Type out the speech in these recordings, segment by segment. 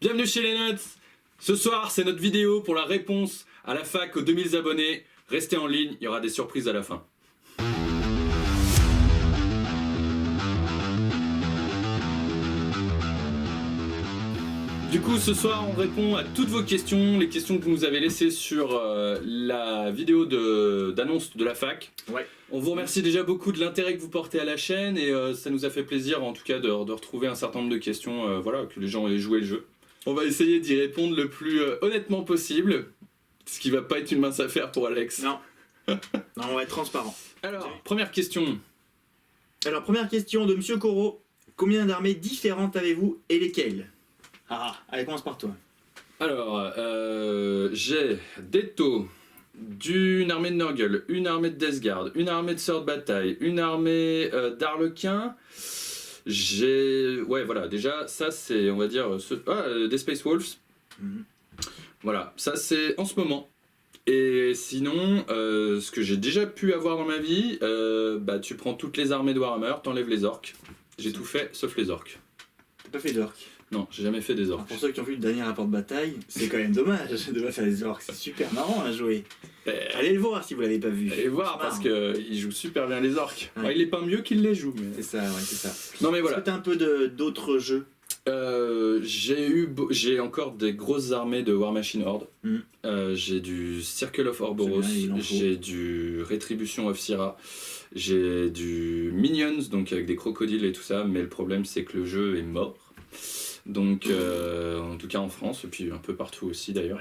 Bienvenue chez les Nuts. Ce soir, c'est notre vidéo pour la réponse à la fac aux 2000 abonnés. Restez en ligne, il y aura des surprises à la fin. Du coup, ce soir, on répond à toutes vos questions, les questions que vous nous avez laissées sur la vidéo d'annonce de la fac. Ouais. On vous remercie déjà beaucoup de l'intérêt que vous portez à la chaîne et ça nous a fait plaisir en tout cas de retrouver un certain nombre de questions, voilà, que les gens aient joué le jeu. On va essayer d'y répondre le plus honnêtement possible, ce qui va pas être une mince affaire pour Alex. Non. Non, on va être transparent. Alors, première question. Alors, première question de Monsieur Corot. Combien d'armées différentes avez-vous et lesquelles? Allez, commence par toi. Alors, j'ai des taux d'une armée de Nurgle, une armée de Death Guard, une armée de Sœurs de Bataille, une armée d'Arlequins. J'ai... Ouais, voilà, déjà, ça c'est, on va dire, des Space Wolves. Voilà, ça c'est en ce moment. Et sinon, ce que j'ai déjà pu avoir dans ma vie, bah tu prends toutes les armées de Warhammer, t'enlèves les orques. J'ai tout fait, sauf les orques. T'as pas fait d'orques? Non, j'ai jamais fait des orques. Alors pour ceux qui ont vu le dernier rapport de bataille, c'est quand même dommage de pas faire des orques. C'est super marrant à jouer. Allez le voir si vous l'avez pas vu. Allez voir parce qu'il joue super bien les orques. Ouais. Ouais, il est pas mieux qu'il les joue. Mais... C'est ça, ouais, c'est ça. Non mais voilà. Est-ce que t'as un peu d'autres jeux? J'ai encore des grosses armées de War Machine Horde. J'ai du Circle of Orboros, j'ai du Retribution of Syrah, j'ai du Minions, donc avec des crocodiles et tout ça, mais le problème c'est que le jeu est mort. Donc, en tout cas en France, et puis un peu partout aussi d'ailleurs.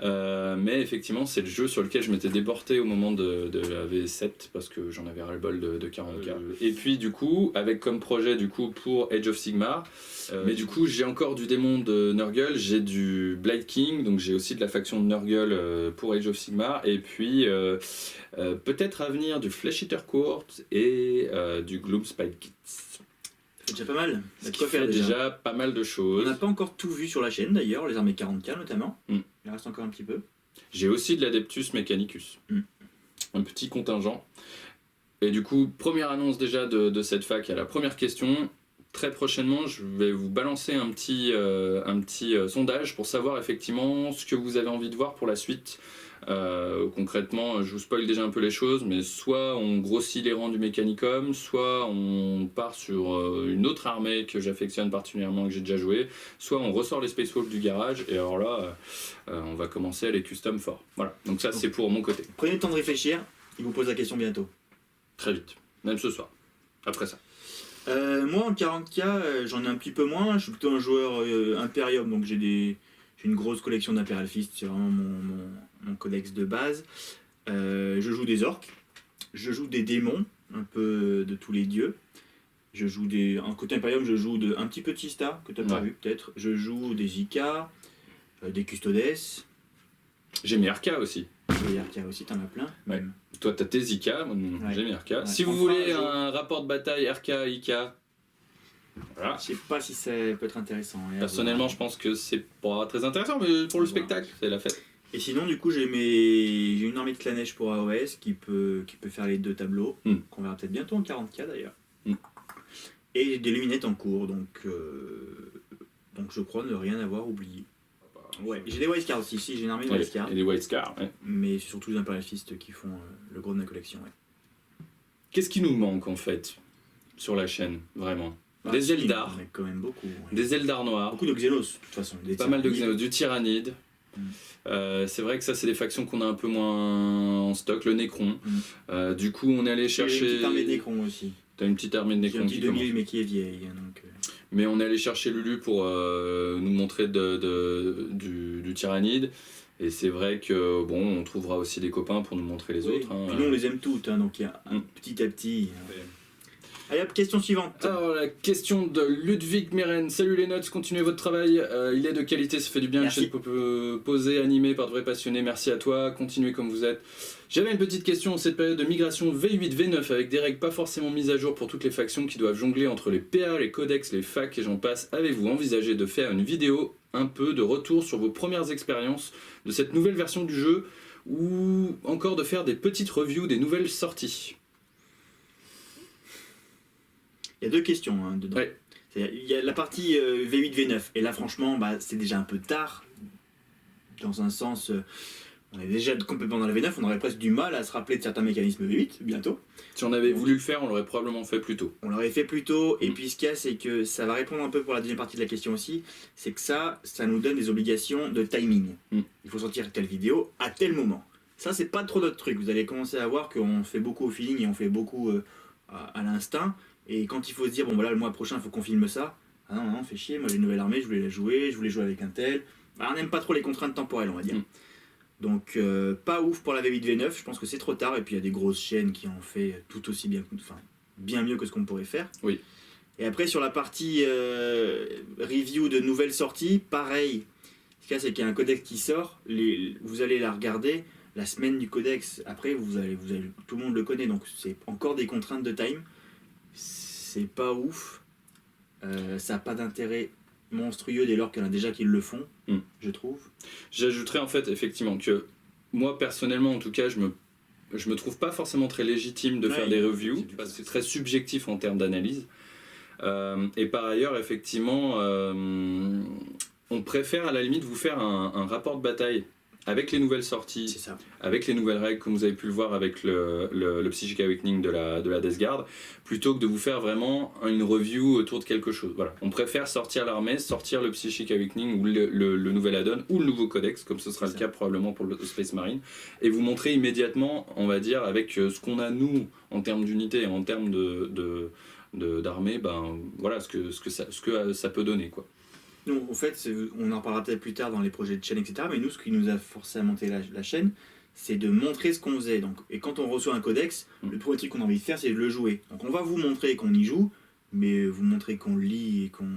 Mais effectivement, c'est le jeu sur lequel je m'étais déporté au moment de la V7 parce que j'en avais ras-le-bol de 40K. Et puis, du coup, avec comme projet du coup pour Age of Sigmar, mais du coup, j'ai encore du démon de Nurgle, j'ai du Blight King, donc j'ai aussi de la faction de Nurgle pour Age of Sigmar, et puis peut-être à venir du Flesh Eater Court et du Gloomspite Kits. C'est déjà pas mal. Ce qui fait déjà pas mal de choses. On n'a pas encore tout vu sur la chaîne d'ailleurs, les armées 40K notamment. Il reste encore un petit peu. J'ai aussi de l'Adeptus Mechanicus. Un petit contingent. Et du coup, première annonce déjà de cette fac à la première question. Très prochainement, je vais vous balancer un petit sondage pour savoir effectivement ce que vous avez envie de voir pour la suite. Concrètement, je vous spoil déjà un peu les choses, mais soit on grossit les rangs du Mechanicum, soit on part sur une autre armée que j'affectionne particulièrement, que j'ai déjà joué, soit on ressort les Space Wolves du garage, et alors là, on va commencer à les custom forts. Voilà, donc ça c'est pour mon côté. Prenez le temps de réfléchir, il vous pose la question bientôt. Très vite, même ce soir, après ça. Moi en 40K, j'en ai un petit peu moins, je suis plutôt un joueur Imperium, donc j'ai une grosse collection d'Imperial Fist, c'est vraiment mon codex de base. Je joue des orques, je joue des démons, un peu de tous les dieux. Je joue en côté Imperium, je joue un petit peu de Sista, que tu n'as pas vu peut-être. Je joue des Ika, des Custodes. J'ai mes RK aussi. Les RK aussi, t'en as plein. Ouais. Toi t'as tes IK, j'ai mes RK. Ouais. Si vous voulez un rapport de bataille RK, IK, voilà. Je sais pas si ça peut être intéressant. Personnellement, je pense que c'est pas très intéressant, mais pour le spectacle, c'est la fête. Et sinon, du coup, j'ai une armée de Clannech pour AOS qui peut faire les deux tableaux, qu'on verra peut-être bientôt en 40K d'ailleurs. Et des luminettes en cours, donc je crois ne rien avoir oublié. Ouais, j'ai des White Scars aussi, j'ai une armée de White Scars. Et des White Scars, ouais. Mais c'est surtout les Imperial Fist qui font le gros de ma collection, ouais. Qu'est-ce qui nous manque en fait sur la chaîne, vraiment? Des Eldar. On a quand même beaucoup. Ouais. Des Eldar noirs. Beaucoup de Xenos, de toute façon. Pas mal de Xenos, du Tyrannide. C'est vrai que ça, c'est des factions qu'on a un peu moins en stock, le Necron. Du coup, on est allé chercher. J'ai une petite armée de Necron aussi. T'as une petite armée de Necron qui commence. J'ai un petit 2000, mais qui est vieille. Donc, Mais on est allé chercher Lulu pour nous montrer du Tyrannide. Et c'est vrai que bon, on trouvera aussi des copains pour nous montrer les autres. Puis nous, on les aime toutes, donc il y a petit à petit. Allez hop, question suivante. Alors la question de Ludwig Meren. Salut les notes, continuez votre travail. Il est de qualité, ça fait du bien. Une chaîne posée, animée par de vrais passionnés. Merci à toi, continuez comme vous êtes. J'avais une petite question en cette période de migration V8, V9 avec des règles pas forcément mises à jour pour toutes les factions qui doivent jongler entre les PA, les codex, les facs et j'en passe. Avez-vous envisagé de faire une vidéo un peu de retour sur vos premières expériences de cette nouvelle version du jeu ou encore de faire des petites reviews des nouvelles sorties? Il y a deux questions dedans. Ouais. Il y a la partie V8, V9, et là franchement, c'est déjà un peu tard, dans un sens, on est déjà complètement dans la V9, on aurait presque du mal à se rappeler de certains mécanismes V8, bientôt. Si on avait voulu le faire, on l'aurait probablement fait plus tôt. On l'aurait fait plus tôt, et puis ce qu'il y a, c'est que ça va répondre un peu pour la deuxième partie de la question aussi, c'est que ça nous donne des obligations de timing. Il faut sortir telle vidéo à tel moment. Ça, c'est pas trop notre truc, vous allez commencer à voir qu'on fait beaucoup au feeling et on fait beaucoup à l'instinct. Et quand il faut se dire, bon voilà, le mois prochain, il faut qu'on filme ça. Ah non, fait chier, moi j'ai une nouvelle armée, je voulais la jouer, je voulais jouer avec un tel. On n'aime pas trop les contraintes temporelles, on va dire. Donc, pas ouf pour la V8, V9, je pense que c'est trop tard. Et puis il y a des grosses chaînes qui ont fait tout aussi bien, enfin, bien mieux que ce qu'on pourrait faire. Oui. Et après, sur la partie review de nouvelles sorties, pareil. Ce qu'il y a, c'est qu'il y a un codex qui sort, vous allez la regarder. La semaine du codex, après, vous allez, tout le monde le connaît, donc c'est encore des contraintes de time. C'est pas ouf. Ça n'a pas d'intérêt monstrueux dès lors qu'il y en a déjà qui le font, je trouve. J'ajouterais en fait effectivement que moi personnellement en tout cas je me trouve pas forcément très légitime de faire des reviews parce que c'est très subjectif en termes d'analyse. Et par ailleurs effectivement on préfère à la limite vous faire un rapport de bataille avec les nouvelles sorties, avec les nouvelles règles, comme vous avez pu le voir avec le Psychic Awakening de la Death Guard, plutôt que de vous faire vraiment une review autour de quelque chose. Voilà. On préfère sortir l'armée, sortir le Psychic Awakening ou le nouvel add-on ou le nouveau codex, comme ce sera le cas probablement pour le Space Marine, et vous montrer immédiatement, on va dire, avec ce qu'on a nous en termes d'unité et en termes d'armée, voilà ce que ça peut donner, quoi. Nous, en fait, on en parlera peut-être plus tard dans les projets de chaîne, etc. Mais nous, ce qui nous a forcé à monter la chaîne, c'est de montrer ce qu'on faisait. Donc, et quand on reçoit un codex, le premier truc qu'on a envie de faire, c'est de le jouer. Donc on va vous montrer qu'on y joue, mais vous montrer qu'on lit et qu'on...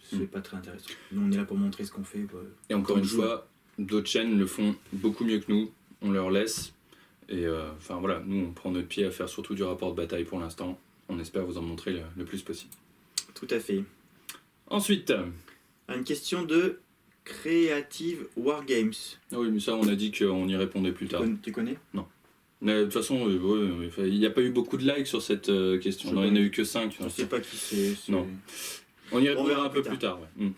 C'est pas très intéressant. Nous, on est là pour montrer ce qu'on fait. Et encore une fois, d'autres chaînes le font beaucoup mieux que nous. On leur laisse. Et enfin voilà, nous, on prend notre pied à faire surtout du rapport de bataille pour l'instant. On espère vous en montrer le plus possible. Tout à fait. Ensuite, une question de Creative Wargames. Ah oui, mais ça, on a dit qu'on y répondait plus tard. Tu connais ? Non. Mais de toute façon, il n'y a pas eu beaucoup de likes sur cette question. Il n'y en a eu que 5. Je ne sais pas qui c'est. Non. On y répondra un peu plus tard. Ouais.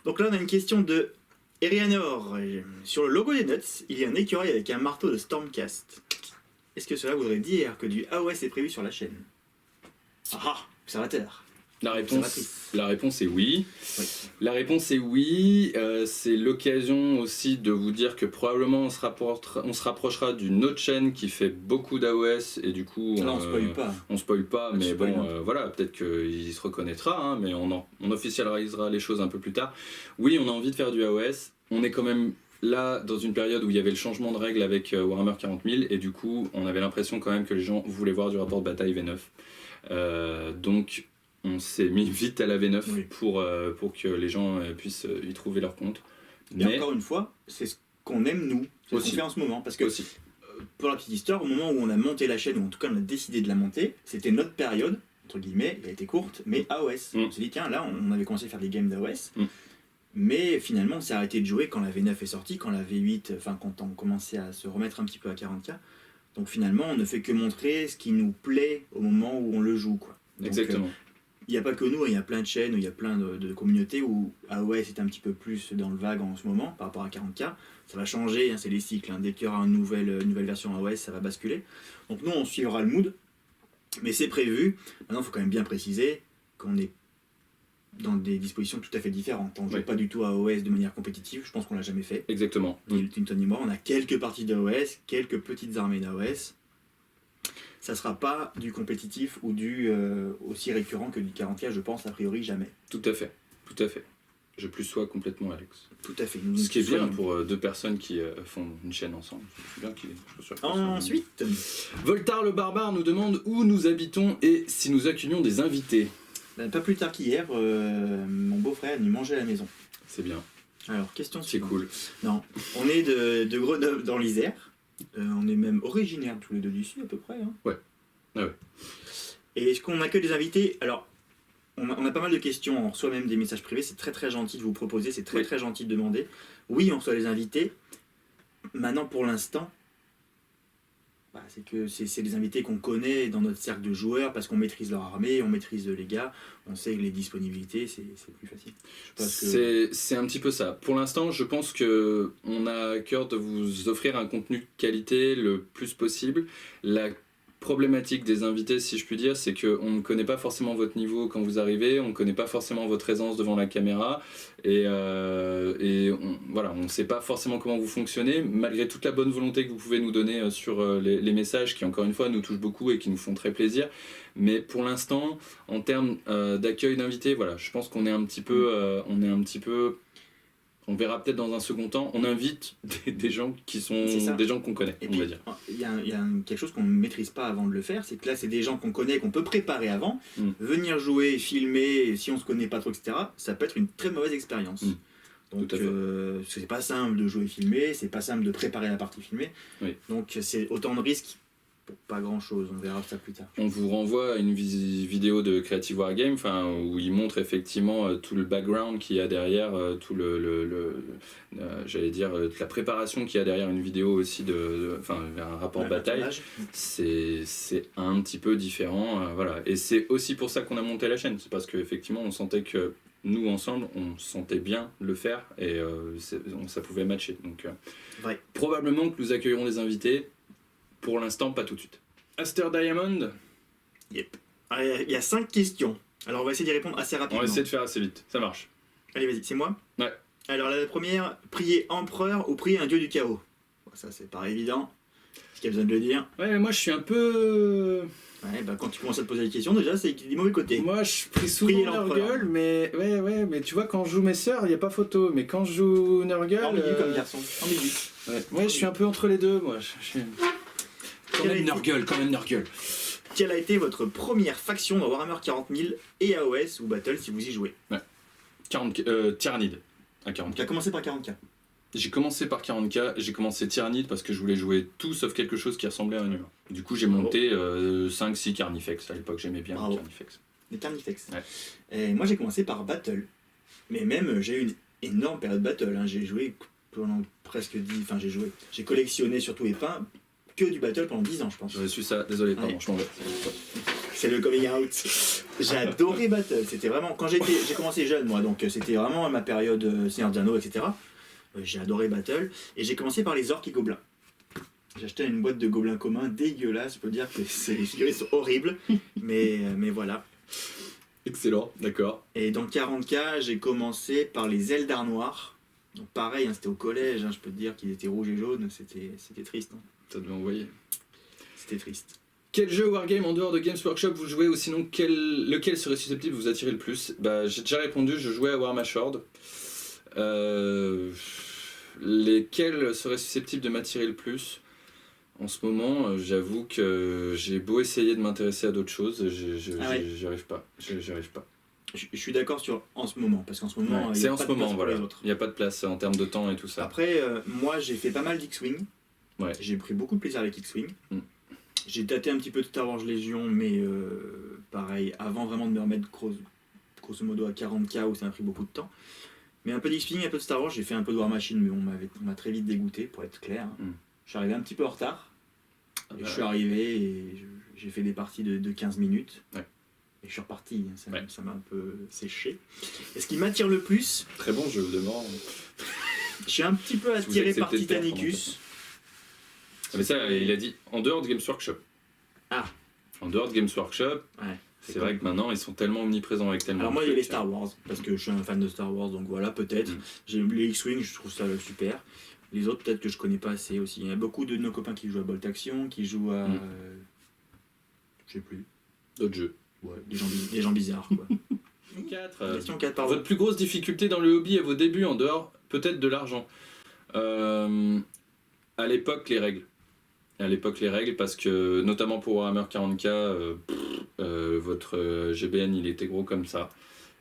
Donc là, on a une question de Erianor. Sur le logo des Nuts, il y a un écureuil avec un marteau de Stormcast. Est-ce que cela voudrait dire que du AOS est prévu sur la chaîne ? Ah, observateur. La réponse est oui. La réponse est oui. C'est l'occasion aussi de vous dire que probablement on se rapprochera d'une autre chaîne qui fait beaucoup d'AOS et du coup là, on spoil pas, mais bon voilà, peut-être qu'il se reconnaîtra, hein, mais on officialisera les choses un peu plus tard. Oui, on a envie de faire du AOS. On est quand même là dans une période où il y avait le changement de règles avec Warhammer 40 000 et du coup on avait l'impression quand même que les gens voulaient voir du rapport de bataille V9. Donc on s'est mis vite à la V9 pour que les gens puissent y trouver leur compte. Mais encore une fois, c'est ce qu'on aime nous, c'est ce qu'on fait en ce moment. Parce que pour la petite histoire, au moment où on a monté la chaîne, ou en tout cas on a décidé de la monter, c'était notre période, entre guillemets, elle a été courte, mais AOS. On s'est dit, tiens, là on avait commencé à faire des games d'AOS, mais finalement on s'est arrêté de jouer quand la V9 est sortie, quand la V8, enfin quand on commençait à se remettre un petit peu à 40K. Donc finalement on ne fait que montrer ce qui nous plaît au moment où on le joue, quoi. Donc, exactement. Il n'y a pas que nous, il y a plein de chaînes, il y a plein de communautés où AOS est un petit peu plus dans le vague en ce moment par rapport à 40K. Ça va changer, c'est les cycles. Dès qu'il y aura une nouvelle version AOS, ça va basculer. Donc nous, on suivra le mood, mais c'est prévu. Maintenant, il faut quand même bien préciser qu'on est dans des dispositions tout à fait différentes. On ne joue pas du tout à AOS de manière compétitive, je pense qu'on ne l'a jamais fait. Exactement. Tinton et moi, on a quelques parties d'AOS, quelques petites armées d'AOS. Ça ne sera pas du compétitif ou du aussi récurrent que du 40K, je pense, a priori jamais. Tout à fait, tout à fait. Je plus sois complètement Alex. Tout à fait. Ce qui est bien pour deux personnes qui font une chaîne ensemble. Bien Ensuite, Voltar le barbare nous demande où nous habitons et si nous accueillons des invités. Pas plus tard qu'hier, mon beau-frère est venu manger à la maison. C'est bien. Alors, question suivante. C'est cool. Non, on est de Grenoble dans l'Isère. On est même originaires tous les deux d'ici à peu près. Hein. Ouais. Ah ouais. Et est-ce qu'on accueille des invités ? Alors, on a pas mal de questions, on reçoit même des messages privés, c'est très très gentil de vous proposer, c'est très très gentil de demander. Oui, on reçoit les invités. Maintenant, pour l'instant, c'est que c'est des invités qu'on connaît dans notre cercle de joueurs parce qu'on maîtrise leur armée, on maîtrise les gars, on sait que les disponibilités, c'est plus facile. C'est un petit peu ça. Pour l'instant, je pense qu'on a à cœur de vous offrir un contenu de qualité le plus possible. La problématique des invités, si je puis dire, c'est qu'on ne connaît pas forcément votre niveau quand vous arrivez, on ne connaît pas forcément votre aisance devant la caméra, et on ne sait pas forcément comment vous fonctionnez, malgré toute la bonne volonté que vous pouvez nous donner sur les messages qui, encore une fois, nous touchent beaucoup et qui nous font très plaisir. Mais pour l'instant, en termes d'accueil d'invités, voilà, je pense qu'on est un petit peu... On verra peut-être dans un second temps, on invite des gens qui sont des gens qu'on connaît, on va dire. Il y a quelque chose qu'on ne maîtrise pas avant de le faire, c'est que là c'est des gens qu'on connaît, qu'on peut préparer avant, venir jouer, filmer, si on se connaît pas trop, etc., ça peut être une très mauvaise expérience. Donc c'est pas simple de jouer filmer, c'est pas simple de préparer la partie filmée, donc c'est autant de risques pour pas grand chose, on verra ça plus tard. On vous renvoie à une vidéo de Creative Wargame où il montre effectivement tout le background qu'il y a derrière, tout la préparation qu'il y a derrière une vidéo aussi vers un rapport bataille. C'est un petit peu différent, voilà. Et c'est aussi pour ça qu'on a monté la chaîne, c'est parce qu'effectivement on sentait que nous ensemble on sentait bien le faire et ça pouvait matcher. Donc probablement que nous accueillerons des invités. Pour l'instant, pas tout de suite. Aster Diamond. Yep. Il y a 5 questions. Alors on va essayer d'y répondre assez rapidement. On va essayer de faire assez vite, ça marche. Allez, vas-y, c'est moi ? Ouais. Alors la première, prier empereur ou prier un dieu du chaos ? Ça c'est pas évident. Est-ce qu'il y a besoin de le dire ? Ouais, mais moi je suis un peu... Ouais, quand tu commences à te poser des questions, déjà c'est du mauvais côté. Moi je prie souvent Nurgle, mais mais tu vois, quand je joue mes sœurs, il n'y a pas photo. Mais quand je joue Nurgle... Ambigu comme garçon, ambigu. Ouais, je suis un peu entre les deux, moi. Quand même Nurgle. Quelle a été votre première faction dans Warhammer 40 000 et AOS ou Battle si vous y jouez ? Ouais. Tyrannide à 40K. Tu as commencé par 40K ? J'ai commencé par 40K, j'ai commencé Tyrannide parce que je voulais jouer tout sauf quelque chose qui ressemblait à un humain. Du coup j'ai monté 5-6 Carnifex, à l'époque j'aimais bien les Carnifex. Les Carnifex. Ouais. Et moi j'ai commencé par Battle, mais même j'ai eu une énorme période Battle, j'ai joué pendant presque 10, j'ai collectionné surtout les pains, que du Battle pendant 10 ans je pense. J'ai su ça, désolé, pardon, je t'en vais. C'est le coming out. J'ai adoré Battle, c'était vraiment, quand j'ai commencé jeune moi, donc c'était vraiment ma période Seigneur des Anneaux, etc. J'ai adoré Battle, et j'ai commencé par les orques et gobelins. J'ai acheté une boîte de gobelins communs dégueulasse, je peux dire que les figurines sont horribles, mais voilà. Excellent, d'accord. Et dans 40K, j'ai commencé par les Eldar noirs. Donc pareil, c'était au collège, je peux te dire qu'ils étaient rouges et jaunes, c'était triste. Ça devait envoyer. C'était triste. Quel jeu Wargame en dehors de Games Workshop vous jouez, ou sinon lequel serait susceptible de vous attirer le plus ? J'ai déjà répondu, je jouais à Warmash Horde. Lesquels seraient susceptibles de m'attirer le plus ? En ce moment, j'avoue que j'ai beau essayer de m'intéresser à d'autres choses, j'y arrive pas. Je suis d'accord sur en ce moment, parce qu'en ce moment, il n'y a pas de place pour les autres. Il n'y a pas de place en termes de temps et tout ça. Après, moi j'ai fait pas mal d'X-Wing. Ouais. J'ai pris beaucoup de plaisir avec X-Wing. J'ai tâté un petit peu de Star Wars Légion, mais pareil, avant vraiment de me remettre grosso modo à 40K où ça m'a pris beaucoup de temps. Mais un peu d'X-Wing, un peu de Star Wars, j'ai fait un peu de War Machine, mais on m'a très vite dégoûté, pour être clair. Je suis arrivé un petit peu en retard. Je suis arrivé et j'ai fait des parties de 15 minutes. Ouais. Et je suis reparti, ça m'a un peu séché. Et ce qui m'attire le plus... Très bon jeu, demande. Je suis un petit peu attiré par Titanicus. Mais ça, il a dit en dehors de Games Workshop. Ah. En dehors de Games Workshop, c'est vrai que maintenant ils sont tellement omniprésents avec tellement. Alors moi il y a les Star Wars, parce que je suis un fan de Star Wars, donc voilà, peut-être. J'ai les X-Wing, je trouve ça super. Les autres, peut-être que je connais pas assez aussi. Il y a beaucoup de nos copains qui jouent à Bolt Action, qui jouent à. Je sais plus. D'autres jeux. Ouais, des gens bizarres, quoi. Question 4, pardon. Votre plus grosse difficulté dans le hobby à vos débuts, en dehors peut-être de l'argent. À l'époque, les règles. Parce que, notamment pour Warhammer 40K, votre GBN, il était gros comme ça.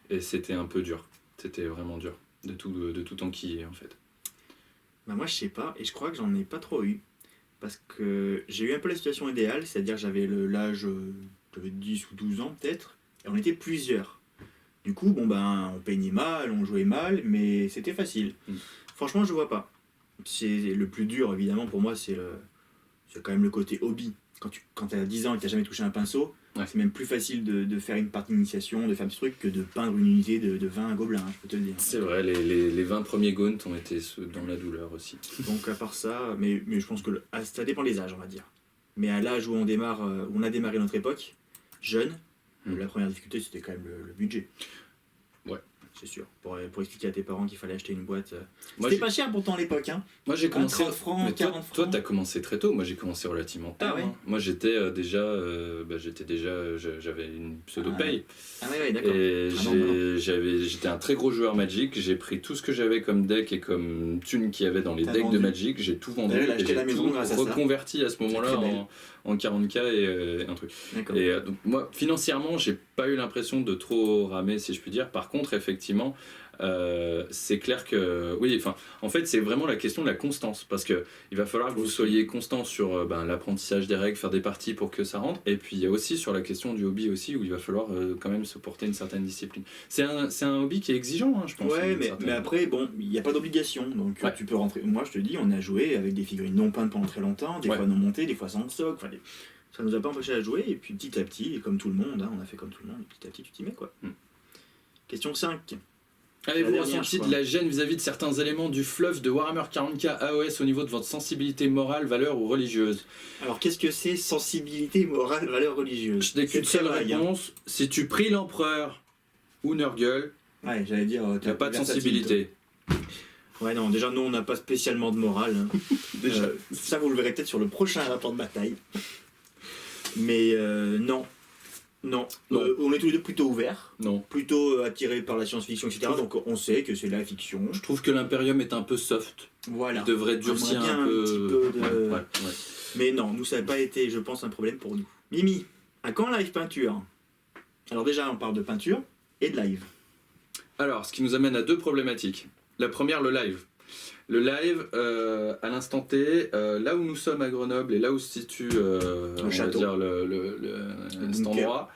Et c'était un peu dur. C'était vraiment dur. De tout enquiller, en fait. Bah moi, je sais pas. Et je crois que j'en ai pas trop eu. Parce que j'ai eu un peu la situation idéale. C'est-à-dire que j'avais l'âge... J'avais 10 ou 12 ans, peut-être. Et on était plusieurs. Du coup, on peignait mal, on jouait mal, mais c'était facile. Franchement, je vois pas. C'est le plus dur, évidemment, pour moi, c'est c'est quand même le côté hobby. Quand tu as 10 ans et que tu n'as jamais touché un pinceau, c'est même plus facile de faire une partie d'initiation, de faire un petit truc, que de peindre une unité de 20 gobelins, hein, je peux te le dire. C'est vrai, les 20 premiers Gaunt ont été dans la douleur aussi. Donc à part ça, mais je pense que ça dépend des âges, on va dire. Mais à l'âge où on a démarré notre époque, jeune, la première difficulté c'était quand même le budget. Ouais. C'est sûr. Pour expliquer à tes parents qu'il fallait acheter une boîte. C'était pas cher pourtant à l'époque. Hein. Moi j'ai commencé. 30 francs, 40 francs. Toi t'as commencé très tôt, moi j'ai commencé relativement tard. Ah ouais. Hein. Moi j'étais j'avais une pseudo-paye. Ah ouais, d'accord. Et j'étais un très gros joueur Magic, j'ai pris tout ce que j'avais comme deck et comme thune qu'il y avait dans les decks de Magic, j'ai tout vendu et j'ai tout reconverti à ce moment-là en 40K et un truc. Et donc moi financièrement j'ai pas eu l'impression de trop ramer si je puis dire. Par contre effectivement c'est clair que oui, enfin en fait c'est vraiment la question de la constance, parce que il va falloir que vous soyez constant sur l'apprentissage des règles, faire des parties pour que ça rentre, et puis il y a aussi sur la question du hobby aussi, où il va falloir quand même se porter une certaine discipline. C'est un hobby qui est exigeant, hein, je pense. Ouais, mais après bon, il n'y a pas d'obligation, donc tu peux rentrer. Moi je te dis, on a joué avec des figurines non peintes pendant très longtemps, des fois non montées, des fois sans stock, ça nous a pas empêché à jouer, et puis petit à petit, et comme tout le monde, hein, on a fait comme tout le monde, et petit à petit tu t'y mets quoi. Question 5. Avez-vous ressenti de la gêne vis-à-vis de certains éléments du fluff de Warhammer 40K AOS au niveau de votre sensibilité morale, valeur ou religieuse? Alors qu'est-ce que c'est sensibilité morale, valeur religieuse? Je n'ai qu'une seule réponse, si tu pries l'empereur ou Nurgle, j'allais dire, il n'y a pas de sensibilité. Ouais, non, déjà nous on n'a pas spécialement de morale. Hein. Déjà. Ça vous le verrez peut-être sur le prochain rapport de bataille. Mais non. Non, on est tous les deux plutôt ouverts, plutôt attirés par la science-fiction, etc. Donc on sait que c'est la fiction. Je trouve que l'Imperium est un peu soft. Voilà. Il devrait durcir un peu de... Mais non, nous ça n'a pas été, je pense, un problème pour nous. Mimi, à quand live peinture? Alors déjà, on parle de peinture et de live. Alors, ce qui nous amène à deux problématiques. La première, le live. Le live, à l'instant T, là où nous sommes à Grenoble et là où se situe le château, cet endroit,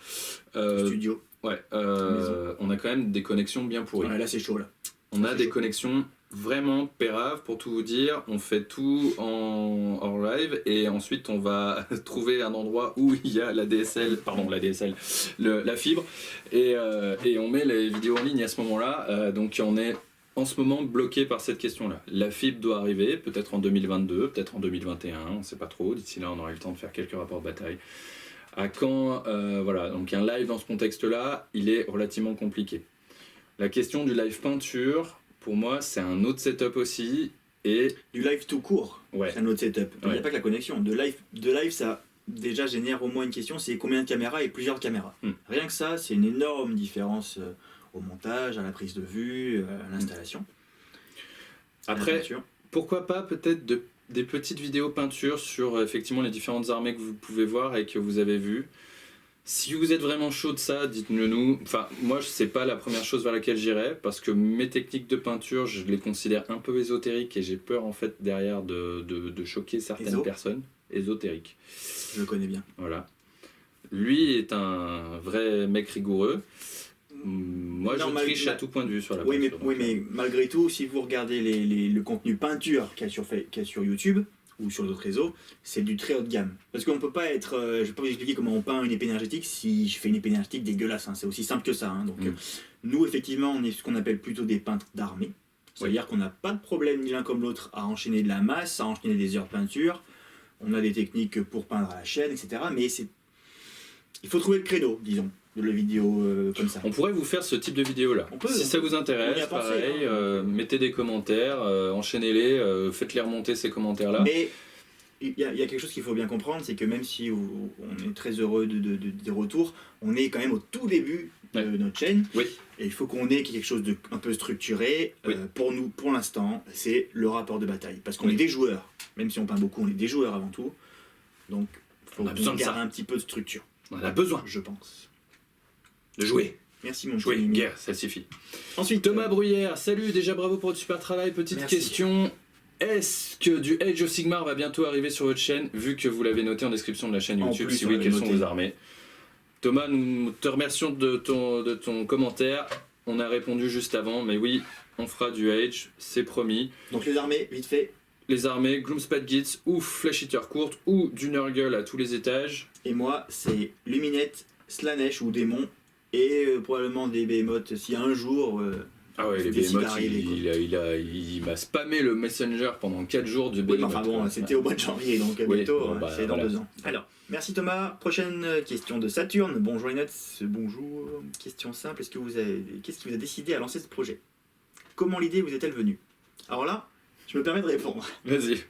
le studio, on a quand même des connexions bien pourries. Ouais, là c'est chaud là. On a des connexions vraiment péraves, pour tout vous dire. On fait tout en live et ensuite on va trouver un endroit où il y a la fibre et on met les vidéos en ligne à ce moment-là. Donc on est en ce moment bloqué par cette question-là. La fibre doit arriver, peut-être en 2022, peut-être en 2021, on ne sait pas trop. D'ici là, on aura eu le temps de faire quelques rapports de bataille. À quand, voilà, donc un live dans ce contexte-là, il est relativement compliqué. La question du live peinture, pour moi, c'est un autre setup aussi. Et du live tout court, c'est un autre setup. Il n'y a pas que la connexion. De live, ça déjà génère au moins une question, c'est combien de caméras et plusieurs caméras. Rien que ça, c'est une énorme différence au montage, à la prise de vue, à l'installation. Après, pourquoi pas peut-être des petites vidéos peinture sur effectivement les différentes armées que vous pouvez voir et que vous avez vues. Si vous êtes vraiment chaud de ça, dites-le nous. Enfin, moi, c'est pas la première chose vers laquelle j'irai, parce que mes techniques de peinture, je les considère un peu ésotériques et j'ai peur en fait derrière de choquer certaines personnes. Ésotériques. Je le connais bien. Voilà. Lui est un vrai mec rigoureux. Moi, je triche à tout point de vue sur la peinture. Mais malgré tout, si vous regardez le contenu peinture qu'il y a sur YouTube ou sur d'autres réseaux, c'est du très haut de gamme. Parce qu'on peut pas être... je vais pas vous expliquer comment on peint une épée énergétique si je fais une épée énergétique dégueulasse. Hein, c'est aussi simple que ça. Hein, donc, nous, effectivement, on est ce qu'on appelle plutôt des peintres d'armée. C'est-à-dire qu'on n'a pas de problème ni l'un comme l'autre à enchaîner de la masse, à enchaîner des heures de peinture. On a des techniques pour peindre à la chaîne, etc. Mais il faut trouver le credo, disons, de la vidéo comme ça. On pourrait vous faire ce type de vidéo là. Si ça vous intéresse, pareil, mettez des commentaires, enchaînez-les, faites-les remonter ces commentaires là. Mais il y a quelque chose qu'il faut bien comprendre, c'est que même si on est très heureux des retours, on est quand même au tout début de notre chaîne. Oui. Et il faut qu'on ait quelque chose de un peu structuré. Pour nous, pour l'instant, c'est le rapport de bataille. Parce qu'on est des joueurs. Même si on peint beaucoup, on est des joueurs avant tout. Donc, on a besoin de ça. Un petit peu de structure. On a besoin, je pense. De jouer. Merci mon jouer, guerre, ça suffit. Ensuite, Thomas Bruyère, salut, déjà bravo pour votre super travail. Petite question. Est-ce que du Age of Sigmar va bientôt arriver sur votre chaîne, vu que vous l'avez noté en description de la chaîne YouTube? Si oui, quelles sont vos armées? Thomas, nous te remercions de ton commentaire. On a répondu juste avant, mais oui, on fera du Age, c'est promis. Donc les armées, vite fait. les armées, Gloomspite Gitz ou Flesh Eater courte ou du Nurgle à tous les étages. Et moi, c'est Luminette, Slanesh ou Démon, et probablement des Behemoths si un jour... ah ouais, les Behemoths, il m'a spammé le Messenger pendant 4 jours du Behemoth. Enfin bon, c'était au mois de janvier, donc bientôt, bon, c'est dans 2 ans. Alors, merci Thomas. Prochaine question de Saturne. Bonjour les notes, bonjour. Question simple, qu'est-ce qui vous a décidé à lancer ce projet? Comment l'idée vous est-elle venue? Alors là, je me permets de répondre. Vas-y.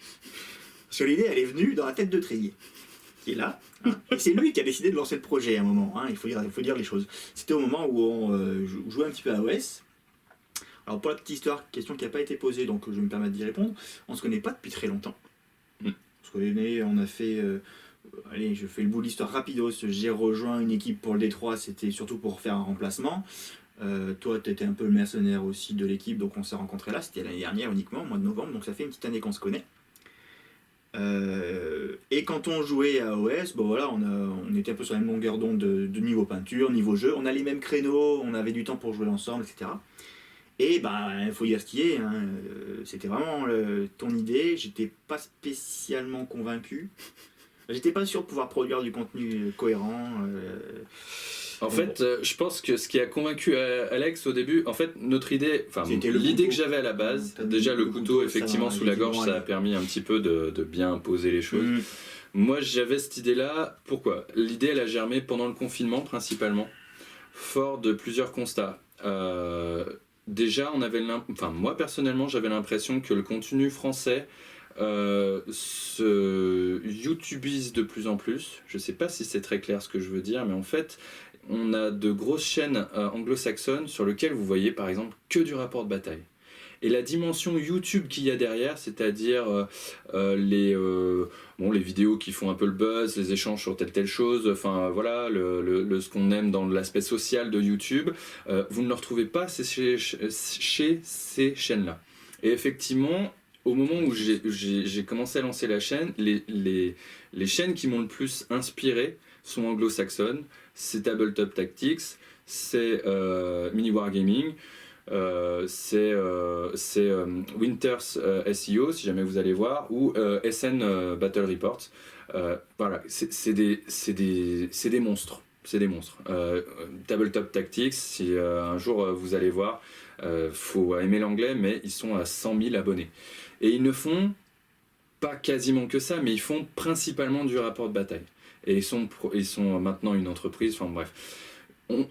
Parce que l'idée, elle est venue dans la tête de Treillier, qui est là. Hein. Et c'est lui qui a décidé de lancer le projet à un moment, hein, il faut dire les choses. C'était au moment où on jouait un petit peu à AOS. Alors pour la petite histoire, question qui n'a pas été posée, donc je vais me permettre d'y répondre. On ne se connaît pas depuis très longtemps. On se connaît, on a fait... allez, je fais le bout de l'histoire rapidos. J'ai rejoint une équipe pour le D3, c'était surtout pour faire un remplacement. Toi, tu étais un peu le mercenaire aussi de l'équipe, donc on s'est rencontrés là, c'était l'année dernière uniquement, au mois de novembre, donc ça fait une petite année qu'on se connaît. Et quand on jouait à OS, bon voilà, on était un peu sur la même longueur d'onde de niveau peinture, niveau jeu, on a les mêmes créneaux, on avait du temps pour jouer ensemble, etc. Et bah, il faut dire ce qui est, hein, c'était vraiment ton idée, j'étais pas spécialement convaincu. J'étais pas sûr de pouvoir produire du contenu cohérent. En fait, je pense que ce qui a convaincu Alex au début, en fait, notre idée, enfin l'idée que j'avais à la base, déjà le couteau effectivement sous la gorge, ça a permis un petit peu de bien poser les choses. Moi, j'avais cette idée-là, pourquoi? L'idée, elle a germé pendant le confinement principalement, fort de plusieurs constats. Déjà, moi personnellement, j'avais l'impression que le contenu français se YouTubise de plus en plus. Je sais pas si c'est très clair ce que je veux dire, mais en fait, on a de grosses chaînes anglo-saxonnes sur lesquelles vous voyez par exemple que du rapport de bataille. Et la dimension YouTube qu'il y a derrière, c'est-à-dire les vidéos qui font un peu le buzz, les échanges sur telle chose, enfin voilà, ce qu'on aime dans l'aspect social de YouTube, vous ne le retrouvez pas chez ces chaînes-là. Et effectivement, au moment où j'ai commencé à lancer la chaîne, les chaînes qui m'ont le plus inspiré sont anglo-saxonnes, c'est Tabletop Tactics, c'est Mini Wargaming, c'est Winters SEO si jamais vous allez voir, ou SN Battle Report. Voilà, c'est des monstres. C'est des monstres. Tabletop Tactics, si un jour vous allez voir, faut aimer l'anglais, mais ils sont à 100 000 abonnés. Et ils ne font pas quasiment que ça, mais ils font principalement du rapport de bataille. Et ils sont maintenant une entreprise, enfin bref.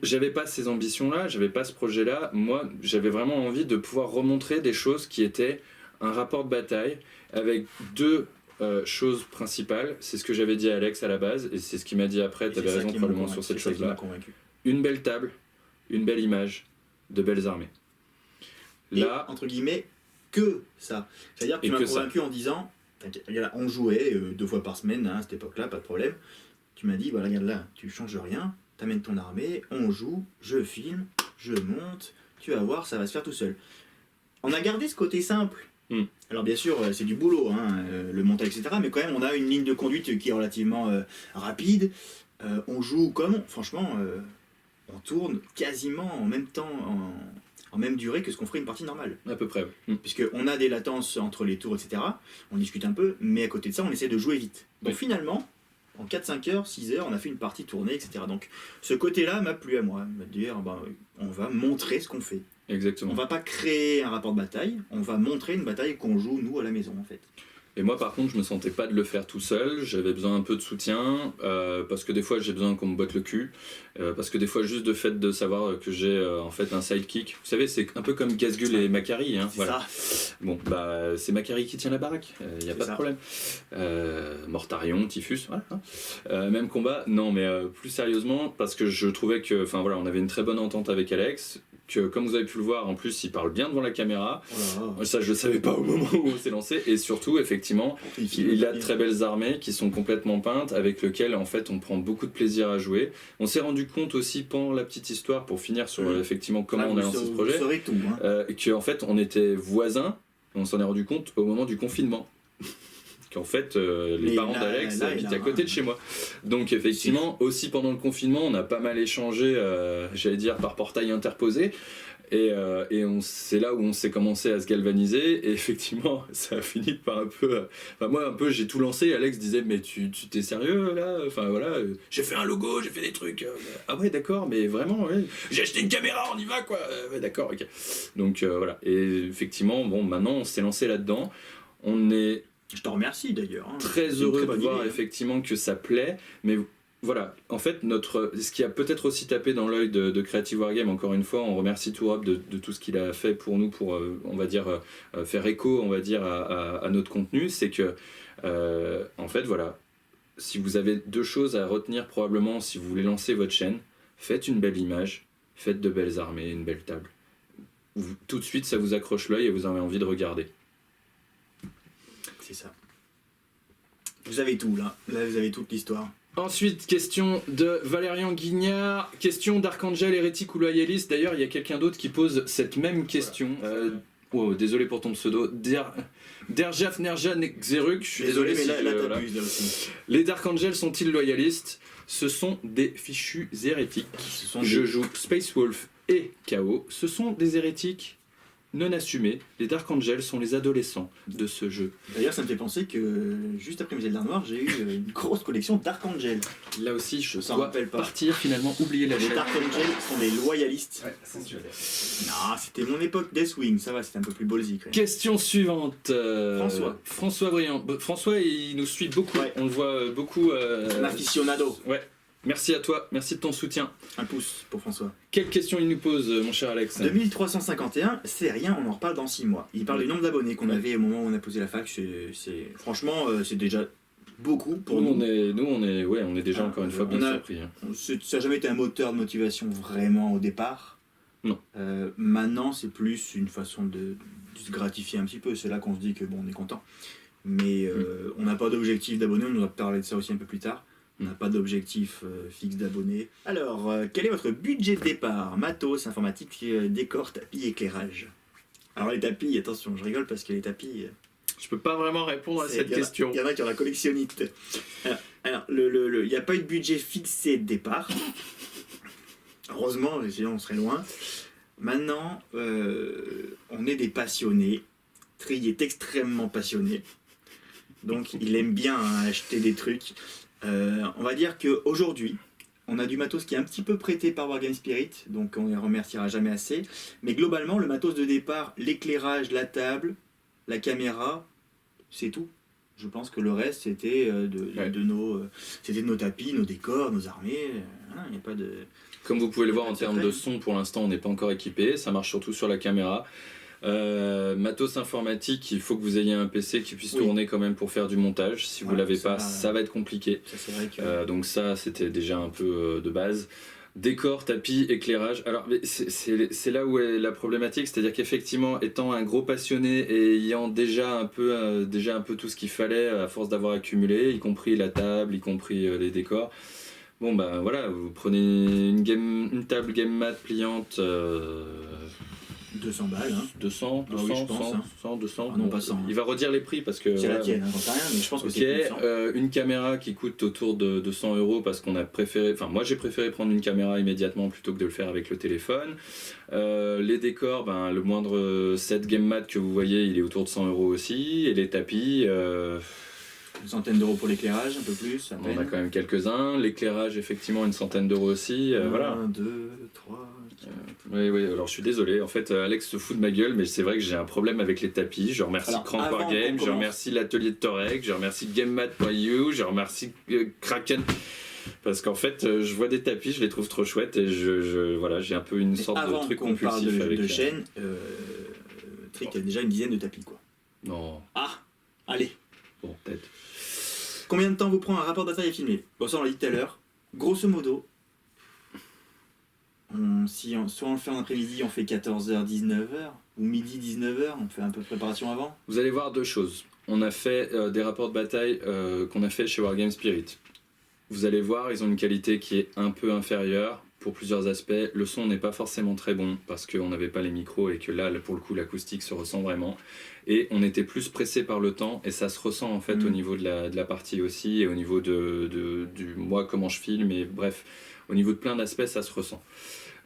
J'avais pas ces ambitions-là, j'avais pas ce projet-là. Moi, j'avais vraiment envie de pouvoir remontrer des choses qui étaient un rapport de bataille avec deux choses principales. C'est ce que j'avais dit à Alex à la base, et c'est ce qu'il m'a dit après, tu avais raison probablement sur cette chose-là. Une belle table, une belle image, de belles armées. Là, et, entre guillemets, que ça. C'est-à-dire que tu m'as convaincu en disant, on jouait 2 fois par semaine à cette époque-là, pas de problème. Tu m'as dit, voilà, regarde là, tu changes rien, t'amènes ton armée, on joue, je filme, je monte, tu vas voir, ça va se faire tout seul. On a gardé ce côté simple. Alors bien sûr, c'est du boulot, hein, le montage, etc. Mais quand même, on a une ligne de conduite qui est relativement rapide. On joue comme, franchement, on tourne quasiment en même temps, en même durée que ce qu'on ferait une partie normale. À peu près. Puisqu'on a des latences entre les tours, etc. On discute un peu, mais à côté de ça, on essaie de jouer vite. Donc finalement, en 4-5 heures, 6 heures, on a fait une partie tournée, etc. Donc ce côté-là m'a plu à moi, me dire, on va montrer ce qu'on fait. Exactement. On va pas créer un rapport de bataille, on va montrer une bataille qu'on joue, nous, à la maison, en fait. Et moi, par contre, je me sentais pas de le faire tout seul. J'avais besoin un peu de soutien, parce que des fois, j'ai besoin qu'on me botte le cul. Parce que des fois, juste de fait de savoir que j'ai en fait un sidekick. Vous savez, c'est un peu comme Gazgul et Macari. Hein, voilà. Ça. Bon, c'est Macari qui tient la baraque. Il n'y a pas de problème. Mortarion, Typhus, voilà. Même combat. Non, mais plus sérieusement, parce que je trouvais que, enfin voilà, on avait une très bonne entente avec Alex. Que comme vous avez pu le voir, en plus il parle bien devant la caméra. Ça je ne savais pas au moment où on s'est lancé. Et surtout effectivement il a de très belles armées qui sont complètement peintes, avec lesquelles en fait on prend beaucoup de plaisir à jouer. On s'est rendu compte aussi pendant la petite histoire, pour finir sur effectivement comment on a lancé ce projet, que en fait on était voisins. On s'en est rendu compte au moment du confinement. Qu'en fait les parents d'Alex habitent à côté de chez moi. Donc effectivement, aussi pendant le confinement, on a pas mal échangé, j'allais dire par portail interposé. Et c'est là où on s'est commencé à se galvaniser, et effectivement, ça a fini par un peu... Enfin, moi, un peu, j'ai tout lancé, Alex disait, mais tu t'es sérieux, là? Enfin, voilà, j'ai fait un logo, j'ai fait des trucs. Ah ouais, d'accord, mais vraiment, ouais. J'ai acheté une caméra, on y va, quoi. Ouais, d'accord, ok. Donc, voilà. Et effectivement, bon, maintenant, on s'est lancé là-dedans. On est... Je te remercie, d'ailleurs. Hein. Très heureux de voir, idée, effectivement, que ça plaît, mais... Voilà, en fait, ce qui a peut-être aussi tapé dans l'œil de Creative Wargame, encore une fois, on remercie Tourab de tout ce qu'il a fait pour nous, pour, on va dire, faire écho, on va dire, à notre contenu, c'est que, en fait, voilà, si vous avez deux choses à retenir probablement si vous voulez lancer votre chaîne, faites une belle image, faites de belles armées, une belle table. Tout de suite, ça vous accroche l'œil et vous avez envie de regarder. C'est ça. Vous avez tout, là. Là, vous avez toute l'histoire. Ensuite, question de Valérian Guignard, question d'Archangel, hérétique ou loyaliste. D'ailleurs, il y a quelqu'un d'autre qui pose cette même question. Voilà. Désolé pour ton pseudo. Derjaf Nerja Xeruk, je suis désolé mais si là t'abuses, là aussi. Les Dark Angels sont-ils loyalistes? Ce sont des fichus hérétiques. Je joue Space Wolf et Chaos. Ce sont des hérétiques non assumés. Les Dark Angels sont les adolescents de ce jeu. D'ailleurs, ça me fait penser que juste après mes Eldar Noirs, j'ai eu une grosse collection Dark Angel. Là aussi, je dois partir finalement, oublier la chaîne. Les Dark Angel sont des loyalistes. Ouais, c'est sûr. Non, c'était mon époque Deathwing, ça va, c'était un peu plus ballsy quand même. Question suivante. François Briand. François, il nous suit beaucoup. Ouais. On le voit beaucoup. Un aficionado. Ouais. Merci à toi, merci de ton soutien. Un pouce pour François. Quelle question il nous pose, mon cher Alex? 2351, c'est rien, on en reparle dans 6 mois. Il parle du nombre d'abonnés qu'on avait au moment où on a posé la fac. Franchement, c'est déjà beaucoup pour nous. On est déjà encore une fois bien surpris. Ça n'a jamais été un moteur de motivation vraiment au départ. Non. Maintenant, c'est plus une façon de se gratifier un petit peu. C'est là qu'on se dit que bon, on est content. Mais on n'a pas d'objectif d'abonnés, on va parler de ça aussi un peu plus tard. On n'a pas d'objectif fixe d'abonnés. Alors, quel est votre budget de départ? Matos, informatique, décor, tapis, éclairage. Alors les tapis, attention, je rigole parce que les tapis... Je peux pas vraiment répondre à cette question. Il y en a qui ont la collectionnite. Alors il n'y a pas eu de budget fixé de départ. Heureusement, sinon on serait loin. Maintenant, on est des passionnés. Tri est extrêmement passionné. Donc il aime bien acheter des trucs. On va dire qu'aujourd'hui, on a du matos qui est un petit peu prêté par Wargame Spirit, donc on ne les remerciera jamais assez. Mais globalement, le matos de départ, l'éclairage, la table, la caméra, c'est tout. Je pense que le reste, c'était de nos tapis, nos décors, nos armées. Il n'y a pas de... Comme vous pouvez le voir en termes de son, pour l'instant, on n'est pas encore équipé. Ça marche surtout sur la caméra. Matos informatique, il faut que vous ayez un PC qui puisse tourner quand même pour faire du montage. Si vous l'avez pas, ça va être compliqué. Ça, c'est vrai que... donc ça, c'était déjà un peu de base. Décor, tapis, éclairage. Alors c'est là où est la problématique, c'est-à-dire qu'effectivement, étant un gros passionné et ayant déjà un peu tout ce qu'il fallait à force d'avoir accumulé, y compris la table, y compris les décors. Bon bah voilà, vous prenez une table game mat pliante. 200 balles, hein. 200, 200, oui, je pense, 100, 100, 200. Ah non, pas 100. Il va redire les prix parce que... C'est la tienne, j'en sais rien, mais je pense que c'est 200. Une caméra qui coûte autour de 200 € parce qu'on a préféré... Enfin, moi j'ai préféré prendre une caméra immédiatement plutôt que de le faire avec le téléphone. Les décors, le moindre set game mat que vous voyez, il est autour de 100 € aussi. Et les tapis... Une centaine d'euros pour l'éclairage, un peu plus. On en a quand même quelques-uns. L'éclairage, effectivement, une centaine d'euros aussi. 1, voilà. 2, 3... Oui, alors je suis désolé, en fait Alex se fout de ma gueule, mais c'est vrai que j'ai un problème avec les tapis. Je remercie Crank Wargame, je remercie l'atelier de Torek, je remercie GameMat.eu, je remercie Kraken. Parce qu'en fait, je vois des tapis, je les trouve trop chouettes et voilà, j'ai un peu une sorte de truc compulsif avec... de chaîne, Trick a déjà une dizaine de tapis, quoi. Non. Ah, allez. Bon, peut-être. Combien de temps vous prend un rapport de bataille à filmer? Bon, ça on l'a dit tout à l'heure. Grosso modo, soit on le fait en après-midi, on fait 14h, 19h, ou midi, 19h, on fait un peu de préparation avant. Vous allez voir deux choses. On a fait des rapports de bataille qu'on a fait chez Wargame Spirit. Vous allez voir, ils ont une qualité qui est un peu inférieure pour plusieurs aspects. Le son n'est pas forcément très bon parce qu'on n'avait pas les micros et que là, pour le coup, l'acoustique se ressent vraiment. Et on était plus pressé par le temps et ça se ressent en fait au niveau de la partie aussi et au niveau du moi, comment je filme et bref, au niveau de plein d'aspects, ça se ressent.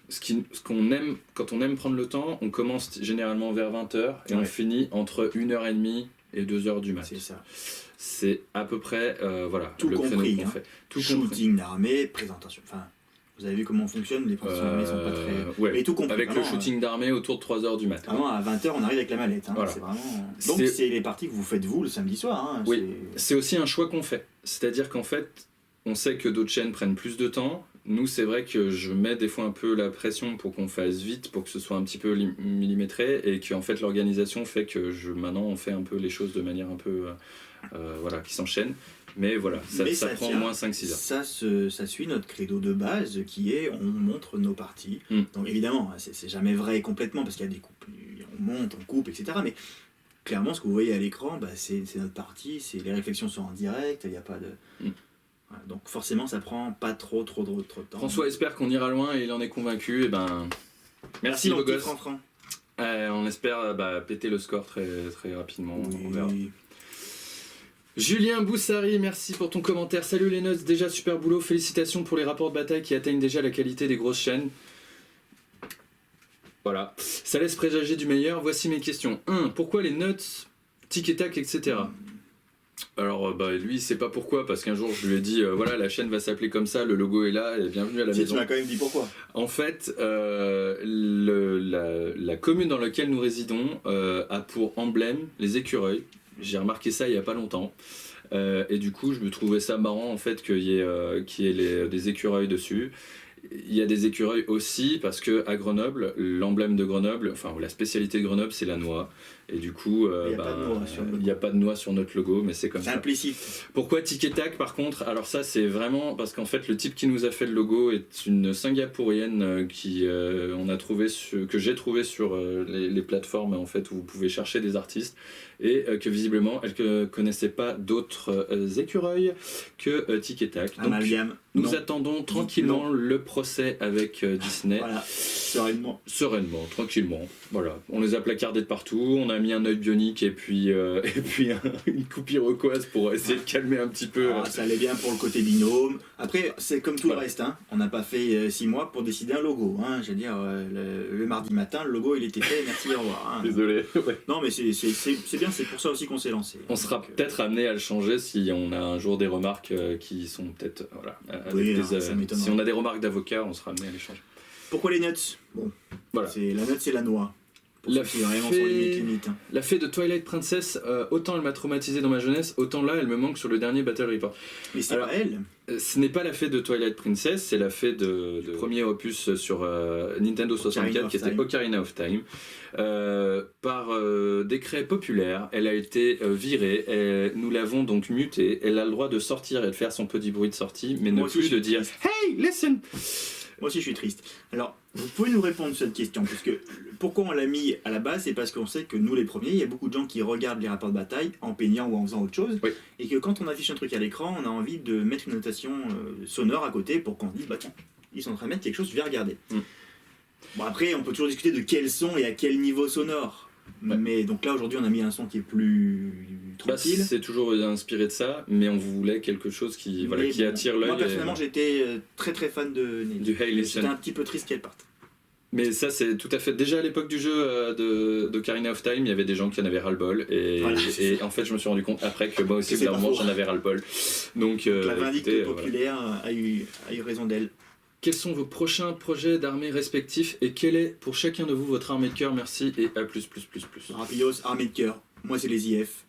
ce qu'on aime, quand on aime prendre le temps, on commence généralement vers 20h et on finit entre 1h30 et 2h du mat. C'est ça. C'est à peu près voilà, tout le compris, créneau qu'on fait. Tout shooting d'armée, présentation. Enfin, vous avez vu comment on fonctionne, les présentations d'armée sont pas très... Ouais. Mais tout compris. Avec le shooting d'armée autour de 3h du mat. Vraiment, à 20h, on arrive avec la mallette. Hein. Voilà. C'est vraiment... Donc, c'est les parties que vous faites vous le samedi soir. Hein. Oui, c'est aussi un choix qu'on fait. C'est-à-dire qu'en fait, on sait que d'autres chaînes prennent plus de temps. Nous, c'est vrai que je mets des fois un peu la pression pour qu'on fasse vite, pour que ce soit un petit peu millimétré, et qu'en fait l'organisation fait que maintenant on fait un peu les choses de manière un peu voilà, qui s'enchaîne. Mais voilà, ça prend au moins 5-6 heures. Ça suit notre credo de base qui est on montre nos parties. Donc évidemment, c'est jamais vrai complètement parce qu'il y a des coupes, on monte, on coupe, etc. Mais clairement, ce que vous voyez à l'écran, c'est notre partie, les réflexions sont en direct, il n'y a pas de... Voilà, donc forcément ça prend pas trop de temps. François espère qu'on ira loin et il en est convaincu. Et ben merci beau gosse. On espère péter le score très, très rapidement. Oui. On verra. Julien Boussari, merci pour ton commentaire. Salut les notes, déjà super boulot. Félicitations pour les rapports de bataille qui atteignent déjà la qualité des grosses chaînes. Voilà. Ça laisse présager du meilleur. Voici mes questions. 1. Pourquoi les notes, tic et tac, etc. Alors lui il sait pas pourquoi parce qu'un jour je lui ai dit voilà la chaîne va s'appeler comme ça, le logo est là et bienvenue à la maison. Tu m'as quand même dit pourquoi. En fait la commune dans laquelle nous résidons a pour emblème les écureuils. J'ai remarqué ça il y a pas longtemps et du coup je me trouvais ça marrant en fait qu'il y ait des écureuils dessus. Il y a des écureuils aussi parce que à Grenoble, l'emblème de Grenoble, enfin la spécialité de Grenoble c'est la noix. Et du coup, il n'y a pas de noix sur notre logo, mais c'est comme ça. C'est implicite. Pourquoi Tic et Tac par contre? Alors ça c'est vraiment parce qu'en fait le type qui nous a fait le logo est une singapourienne que j'ai trouvé sur les plateformes en fait où vous pouvez chercher des artistes et que visiblement elle ne connaissait pas d'autres écureuils que Tic et Tac. Donc nous attendons tranquillement le procès avec Disney. Voilà, sereinement, tranquillement. Voilà, on les a placardés de partout, on a mis un œil bionique et puis une coupe iroquoise pour essayer de calmer un petit peu. Ça allait bien pour le côté binôme. Après, c'est comme tout le reste, hein. On n'a pas fait 6 mois pour décider un logo. Hein. Je veux dire, le mardi matin, le logo il était fait, merci, au revoir. Hein. Désolé. Ouais. Non, mais c'est bien, c'est pour ça aussi qu'on s'est lancé. On sera peut-être amené à le changer si on a un jour des remarques qui sont peut-être. Voilà, si on a des remarques d'avocats, on sera amené à les changer. Pourquoi les nuts? Bon, voilà. La nut, c'est la noix. La fée de Twilight Princess, autant elle m'a traumatisé dans ma jeunesse, autant là elle me manque sur le dernier Battle Report. Mais c'est pas elle. Ce n'est pas la fée de Twilight Princess, c'est la fée du premier opus sur Nintendo 64 qui était Ocarina of Time. Par décret populaire, elle a été virée, nous l'avons donc mutée, elle a le droit de sortir et de faire son petit bruit de sortie, mais ne plus de dire « Hey, listen !» Moi aussi je suis triste. Alors, vous pouvez nous répondre sur cette question, puisque pourquoi on l'a mis à la base, c'est parce qu'on sait que nous les premiers, il y a beaucoup de gens qui regardent les rapports de bataille en peignant ou en faisant autre chose, et que quand on affiche un truc à l'écran, on a envie de mettre une notation sonore à côté pour qu'on se dise, bah tiens, ils sont en train de mettre quelque chose, je vais regarder. Bon après, on peut toujours discuter de quel son et à quel niveau sonore. Mais donc là aujourd'hui on a mis un son qui est plus tranquille. C'est toujours inspiré de ça, mais on voulait quelque chose qui attire l'œil. Moi personnellement j'étais très très fan du Hey Listen. J'étais un petit peu triste qu'elle parte. Mais ça c'est tout à fait... Déjà à l'époque du jeu d'Ocarina of Time, il y avait des gens qui en avaient ras-le-bol et en fait je me suis rendu compte après que moi aussi clairement j'en avais ras-le-bol. Donc la vindicte populaire a eu raison d'elle. Quels sont vos prochains projets d'armée respectifs et quelle est pour chacun de vous votre armée de cœur? Merci et à plus. Rapidos, armée de cœur. Moi c'est les IF.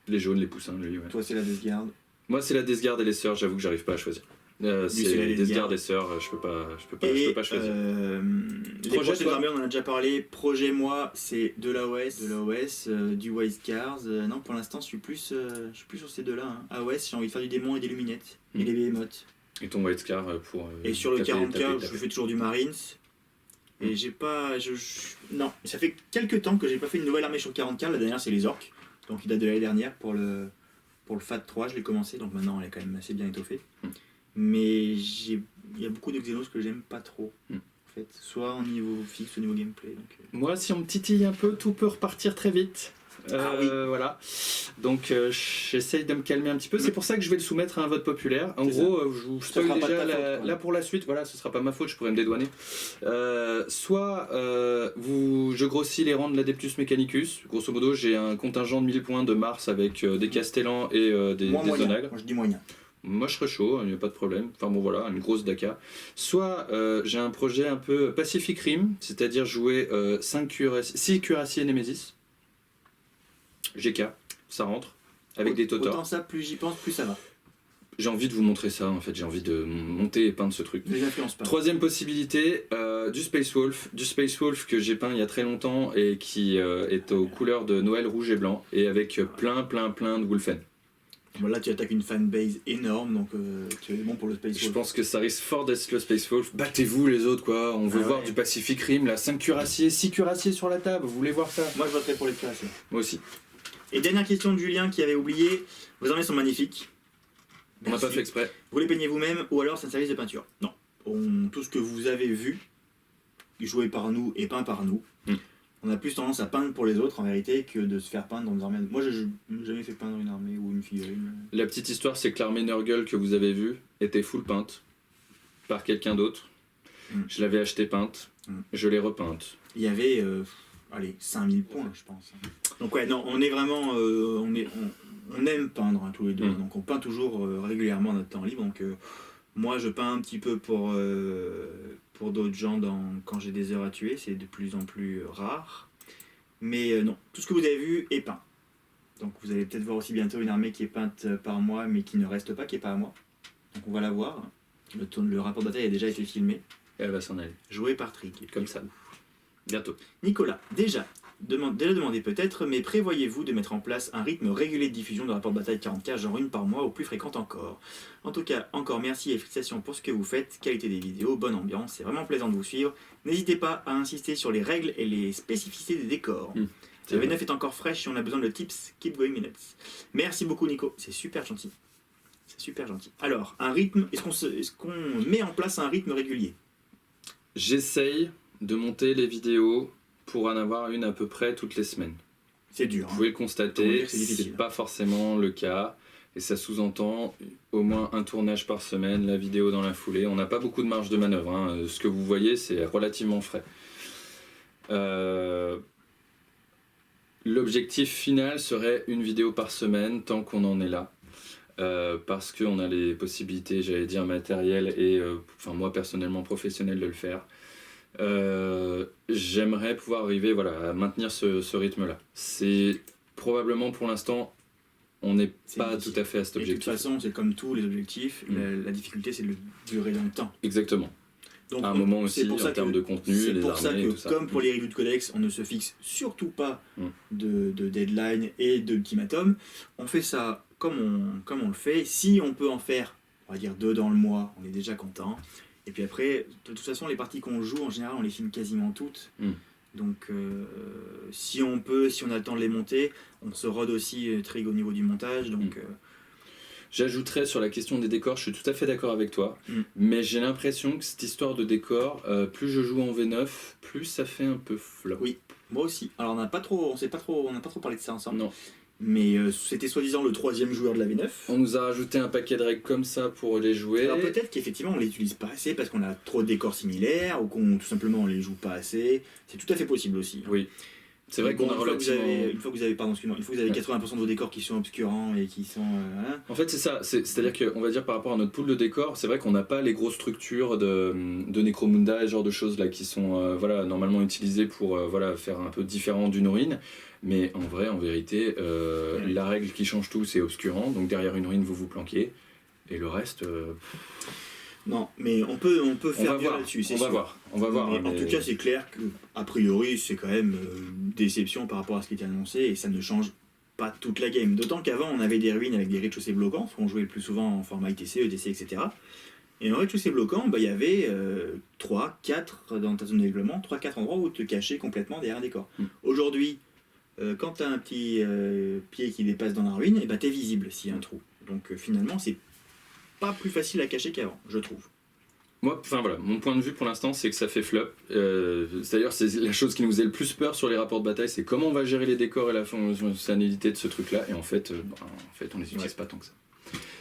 Les jaunes, les poussins, lui, ouais. Toi c'est la Death Guard. Moi c'est la Death Guard et les sœurs, j'avoue que j'arrive pas à choisir. C'est la Death Guard et sœurs, je peux pas choisir. Les projets d'armée on en a déjà parlé. Projet moi c'est de l'AOS, du White Scars. Non pour l'instant je suis plus sur ces deux-là. Hein. AOS j'ai envie de faire du démon et des luminettes et des behemoths. Et ton White Scar pour... et sur le 40K, je fais toujours du Marines. Et j'ai pas... non, ça fait quelques temps que j'ai pas fait une nouvelle armée sur le 40K. La dernière, c'est les Orques. Donc il date de l'année dernière pour le FAT 3. Je l'ai commencé, donc maintenant elle est quand même assez bien étoffée. Mais il y a beaucoup de Xenos que j'aime pas trop. En fait, soit au niveau fixe, au niveau gameplay. Donc, moi, si on me titille un peu, tout peut repartir très vite. Voilà. Donc j'essaye de me calmer un petit peu. C'est pour ça que je vais le soumettre à un vote populaire. En gros, je vous spoil déjà là pour la suite. Voilà, ce sera pas ma faute, je pourrais me dédouaner. Soit je grossis les rangs de l'Adeptus Mechanicus. Grosso modo, j'ai un contingent de 1000 points de Mars avec des Castellans et des Onagres. Moi je dis moyen. Moi je serais chaud, il n'y a pas de problème. Enfin bon voilà, une grosse DACA. Soit j'ai un projet un peu Pacific Rim, c'est-à-dire jouer 6 cuirassiers Nemesis. GK, ça rentre, avec des Totors. Autant ça, plus j'y pense, plus ça va. J'ai envie de vous montrer ça en fait, j'ai envie de monter et peindre ce truc. Les influences pas. Troisième possibilité, du Space Wolf que j'ai peint il y a très longtemps et qui est aux couleurs de Noël rouge et blanc et avec plein de Wolfen. Bon, là tu attaques une fanbase énorme, donc tu es bon pour le Space Wolf. Je pense que ça risque fort d'être le Space Wolf. Battez-vous les autres quoi, on veut voir du Pacific Rim, là 5 cuirassiers, 6 cuirassiers sur la table, vous voulez voir ça? Moi je voterai pour les cuirassiers. Moi aussi. Et dernière question de Julien qui avait oublié, vos armées sont magnifiques. On n'a pas fait exprès. Vous les peignez vous-même ou alors c'est un service de peinture? Non. Tout ce que vous avez vu, joué par nous et peint par nous, on a plus tendance à peindre pour les autres en vérité que de se faire peindre dans une armée. Moi je n'ai jamais fait peindre une armée ou une figurine. La petite histoire c'est que l'armée Nurgle que vous avez vue était full peinte par quelqu'un d'autre. Je l'avais achetée peinte, je l'ai repeinte. Il y avait 5000 points je pense. Donc ouais non, on est vraiment on aime peindre tous les deux, donc on peint toujours régulièrement notre temps libre. Donc moi je peins un petit peu pour d'autres gens quand j'ai des heures à tuer, c'est de plus en plus rare. Mais non, tout ce que vous avez vu est peint. Donc vous allez peut-être voir aussi bientôt une armée qui est peinte par moi mais qui ne reste pas, qui n'est pas à moi. Donc on va la voir. Le rapport de bataille a déjà été filmé. Et elle va s'en aller. Joué par Trig. Comme ça. Bientôt. Nicolas, déjà demandé peut-être, mais prévoyez-vous de mettre en place un rythme régulier de diffusion de rapport de bataille 40K, genre une par mois ou plus fréquente encore? En tout cas, encore merci et félicitations pour ce que vous faites, qualité des vidéos, bonne ambiance, c'est vraiment plaisant de vous suivre. N'hésitez pas à insister sur les règles et les spécificités des décors. Le V9 est encore fraîche et on a besoin de tips, keep going minutes. Merci beaucoup Nico, c'est super gentil. C'est super gentil. Alors, un rythme, est-ce qu'on met en place un rythme régulier? J'essaye de monter les vidéos pour en avoir une à peu près toutes les semaines. C'est dur. Vous pouvez le constater, c'est pas forcément le cas. Et ça sous-entend au moins un tournage par semaine, la vidéo dans la foulée. On n'a pas beaucoup de marge de manœuvre. Ce que vous voyez, c'est relativement frais. L'objectif final serait une vidéo par semaine, tant qu'on en est là. Parce qu'on a les possibilités, j'allais dire, matérielles et moi personnellement professionnelles de le faire. J'aimerais pouvoir arriver à maintenir ce rythme-là. C'est probablement pour l'instant, on n'est pas tout à fait à cet objectif. De toute façon, c'est comme tous les objectifs, la difficulté c'est de le durer dans le temps. Exactement. Donc, à un moment aussi, en termes de contenu, les armées, c'est pour ça que, comme pour les reviews de codex, on ne se fixe surtout pas de deadline et d'ultimatum. On fait ça comme on le fait. Si on peut en faire, on va dire 2 dans le mois, on est déjà content. Et puis après, de toute façon, les parties qu'on joue, en général, on les filme quasiment toutes. Donc, si on peut, si on a le temps de les monter, on se rôde aussi Trig au niveau du montage. Donc, j'ajouterais sur la question des décors, je suis tout à fait d'accord avec toi, mais j'ai l'impression que cette histoire de décor, plus je joue en V9, plus ça fait un peu flop. Oui, moi aussi. Alors, on n'a pas trop parlé de ça ensemble. Non. Mais c'était soi-disant le 3e joueur de la V9. On nous a rajouté un paquet de règles comme ça pour les jouer. Alors peut-être qu'effectivement on les utilise pas assez parce qu'on a trop de décors similaires ou qu'on tout simplement on les joue pas assez. C'est tout à fait possible aussi. Oui. C'est vrai qu'on a relativement... Une fois que vous avez 80% de vos décors qui sont obscurants et qui sont... En fait c'est ça, c'est-à-dire qu'on va dire par rapport à notre pool de décors, c'est vrai qu'on n'a pas les grosses structures de Necromunda et ce genre de choses là qui sont normalement utilisées pour faire un peu différent d'une ruine. Mais en vrai, en vérité, la règle qui change tout, c'est obscurant. Donc derrière une ruine, vous vous planquez. Et le reste... Non, mais on peut faire bien là-dessus, c'est sûr. On va voir. Mais en tout cas, c'est clair que a priori, c'est quand même une déception par rapport à ce qui était annoncé. Et ça ne change pas toute la game. D'autant qu'avant, on avait des ruines avec des rez-de-chaussée bloquants. On jouait le plus souvent en format ITC, EDC, etc. Et en rez-de-chaussée bloquant, il y avait 3, 4 dans ta zone de règlement, 3-4 endroits où te cacher complètement derrière un décor. Aujourd'hui, quand tu as un petit pied qui dépasse dans la ruine, et tu es visible s'il y a un trou. Donc finalement, c'est pas plus facile à cacher qu'avant, je trouve. Moi, enfin voilà, mon point de vue pour l'instant, c'est que ça fait flop. D'ailleurs, c'est la chose qui nous faisait le plus peur sur les rapports de bataille, c'est comment on va gérer les décors et la fonctionnalité de ce truc-là. Et en fait, on les utilise pas tant que ça.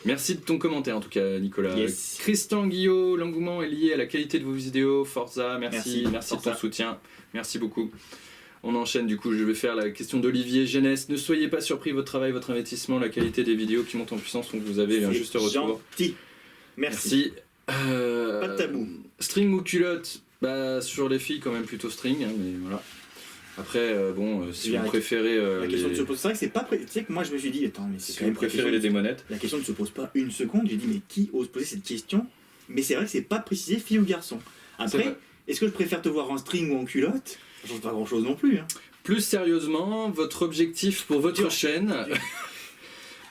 Merci de ton commentaire en tout cas, Nicolas. Yes. Christian Guillot, l'engouement est lié à la qualité de vos vidéos. Forza, merci de ton soutien. Merci beaucoup. On enchaîne du coup, je vais faire la question d'Olivier Jeunesse. Ne soyez pas surpris, votre travail, votre investissement, la qualité des vidéos qui montent en puissance, donc vous avez un juste retour. Gentil. Merci. Pas de tabou. String ou culotte, sur les filles quand même plutôt string, hein, mais voilà. Après, si vous préférez... la question ne se pose... C'est vrai que c'est pas... Tu sais que moi je me suis dit, attends, mais c'est si quand même... vous préférez les démonettes. La question ne se pose pas une seconde, j'ai dit, mais qui ose poser cette question? Mais c'est vrai que c'est pas précisé fille ou garçon. Après, est-ce que je préfère te voir en string ou en culotte? Ça change pas grand chose non plus. Hein. Plus sérieusement, votre objectif pour votre chaîne...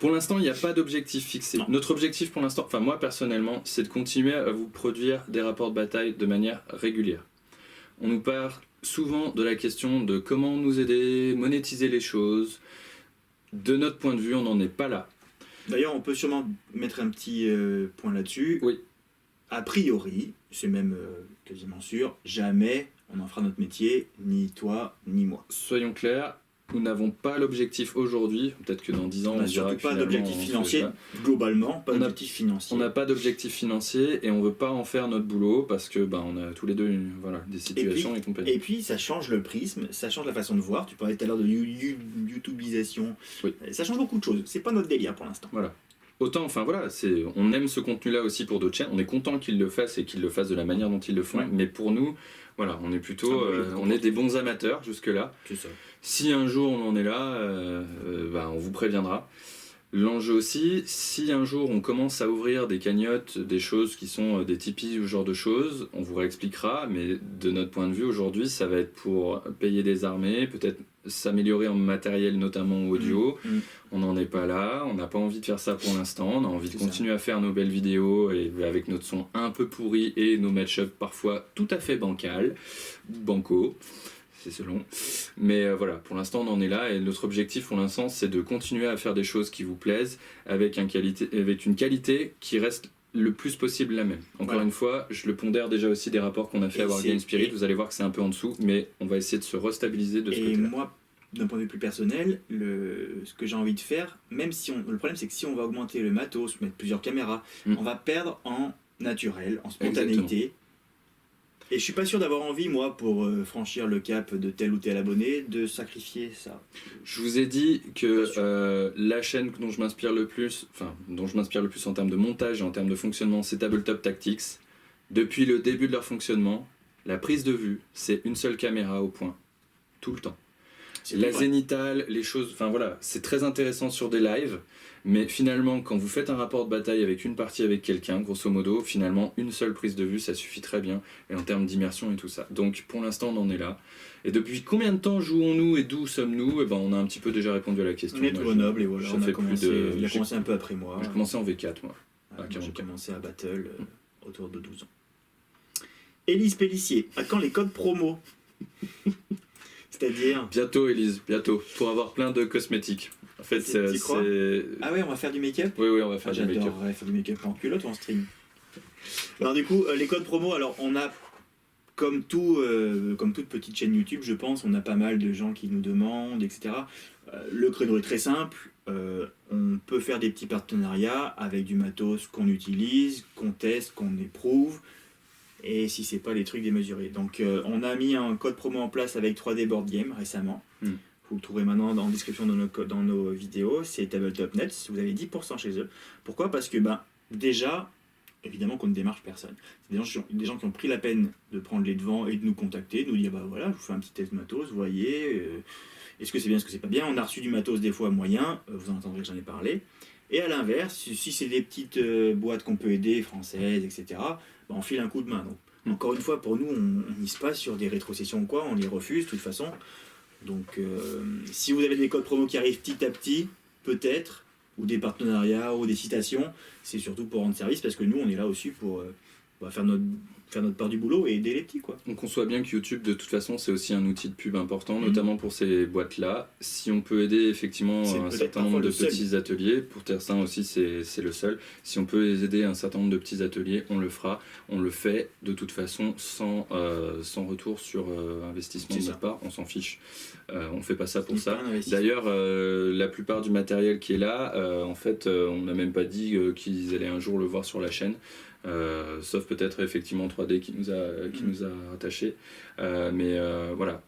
Pour l'instant, il n'y a pas d'objectif fixé. Non. Notre objectif pour l'instant, enfin moi personnellement, c'est de continuer à vous produire des rapports de bataille de manière régulière. On nous parle souvent de la question de comment nous aider, monétiser les choses. De notre point de vue, on n'en est pas là. D'ailleurs, on peut sûrement mettre un petit point là-dessus. Oui. A priori, c'est même quasiment sûr, jamais on en fera notre métier, ni toi, ni moi. Soyons clairs. Nous n'avons pas l'objectif aujourd'hui, peut-être que dans 10 ans on n'a surtout pas d'objectif financier, globalement, pas d'objectif financier. On n'a pas d'objectif financier et on ne veut pas en faire notre boulot parce que on a tous les deux des situations et compagnie. Et puis ça change le prisme, ça change la façon de voir, tu parlais tout à l'heure de YouTubeisation, oui. Ça change beaucoup de choses, c'est pas notre délire pour l'instant. Voilà. Autant, on aime ce contenu-là aussi pour d'autres chaînes, on est content qu'ils le fassent et qu'ils le fassent de la manière dont ils le font, ouais. Mais pour nous, voilà, on est plutôt, on est des bons amateurs jusque-là. C'est ça. Si un jour on en est là, on vous préviendra. L'enjeu aussi, si un jour on commence à ouvrir des cagnottes, des choses qui sont des Tipeee ou ce genre de choses, on vous réexpliquera, mais de notre point de vue aujourd'hui, ça va être pour payer des armées, peut-être s'améliorer en matériel, notamment audio. On n'en est pas là, on n'a pas envie de faire ça pour l'instant, on a envie de continuer à faire nos belles vidéos et avec notre son un peu pourri et nos match-up parfois tout à fait banco. C'est selon. Mais voilà, pour l'instant on en est là et notre objectif pour l'instant c'est de continuer à faire des choses qui vous plaisent avec une qualité qui reste le plus possible la même. Encore une fois, je le pondère déjà aussi des rapports qu'on a fait à Wargame Spirit, vous allez voir que c'est un peu en dessous, mais on va essayer de se restabiliser de ce côté-là. Et moi, d'un point de vue plus personnel, ce que j'ai envie de faire, même si le problème c'est que si on va augmenter le matos, mettre plusieurs caméras, on va perdre en naturel, en spontanéité. Exactement. Et je suis pas sûr d'avoir envie, moi, pour franchir le cap de tel ou tel abonné, de sacrifier ça. Je vous ai dit que la chaîne dont je m'inspire le plus en termes de montage et en termes de fonctionnement, c'est Tabletop Tactics. Depuis le début de leur fonctionnement, la prise de vue, c'est une seule caméra au point, tout le temps. La zénitale, les choses, c'est très intéressant sur des lives, mais finalement, quand vous faites un rapport de bataille avec une partie avec quelqu'un, grosso modo, finalement, une seule prise de vue, ça suffit très bien, et en termes d'immersion et tout ça. Donc, pour l'instant, on en est là. Et depuis combien de temps jouons-nous et d'où sommes-nous ? On a un petit peu déjà répondu à la question. On est Grenoble, et voilà, il a commencé un peu après moi. J'ai commencé en V4, moi. J'ai commencé à Battle autour de 12 ans. Élise Pellissier, à quand les codes promo ? C'est-à-dire... Bientôt, Élise, bientôt, pour avoir plein de cosmétiques. En fait, c'est... Ah ouais, on va faire du make-up ? Oui, on va faire du make-up. J'adorerais faire du make-up en culotte ou en string. Alors du coup, les codes promo, alors on a, comme toute petite chaîne YouTube, je pense, on a pas mal de gens qui nous demandent, etc. Le créneau est très simple. On peut faire des petits partenariats avec du matos qu'on utilise, qu'on teste, qu'on éprouve. Et si c'est pas les trucs démesurés. Donc on a mis un code promo en place avec 3D Board Game récemment. Vous le trouverez maintenant dans la description dans nos vidéos. C'est Tabletop.net. Vous avez 10% chez eux. Pourquoi ? Parce que déjà, évidemment qu'on ne démarche personne. C'est des gens qui ont pris la peine de prendre les devants et de nous contacter, de nous dire voilà, je vous fais un petit test matos, vous voyez, est-ce que c'est bien, est-ce que c'est pas bien. On a reçu du matos des fois moyen, vous en entendrez que j'en ai parlé. Et à l'inverse, si c'est des petites boîtes qu'on peut aider, françaises, etc., on file un coup de main. Donc, encore une fois, pour nous, on mise pas sur des rétrocessions ou quoi, on les refuse de toute façon. Donc, si vous avez des codes promo qui arrivent petit à petit, peut-être, ou des partenariats, ou des citations, c'est surtout pour rendre service, parce que nous, on est là aussi pour faire faire notre part du boulot et aider les petits, quoi. On conçoit bien que YouTube, de toute façon, c'est aussi un outil de pub important, notamment pour ces boîtes-là. Si on peut aider effectivement un certain nombre de petits ateliers, pour Terre-Saint aussi, c'est le seul. Si on peut aider un certain nombre de petits ateliers, on le fera. On le fait de toute façon sans retour sur investissement de notre part. On s'en fiche. On fait pas ça pour ça. D'ailleurs, la plupart du matériel qui est là, en fait, on n'a même pas dit qu'ils allaient un jour le voir sur la chaîne. Sauf peut-être effectivement 3D qui nous a rattachés. Mais voilà,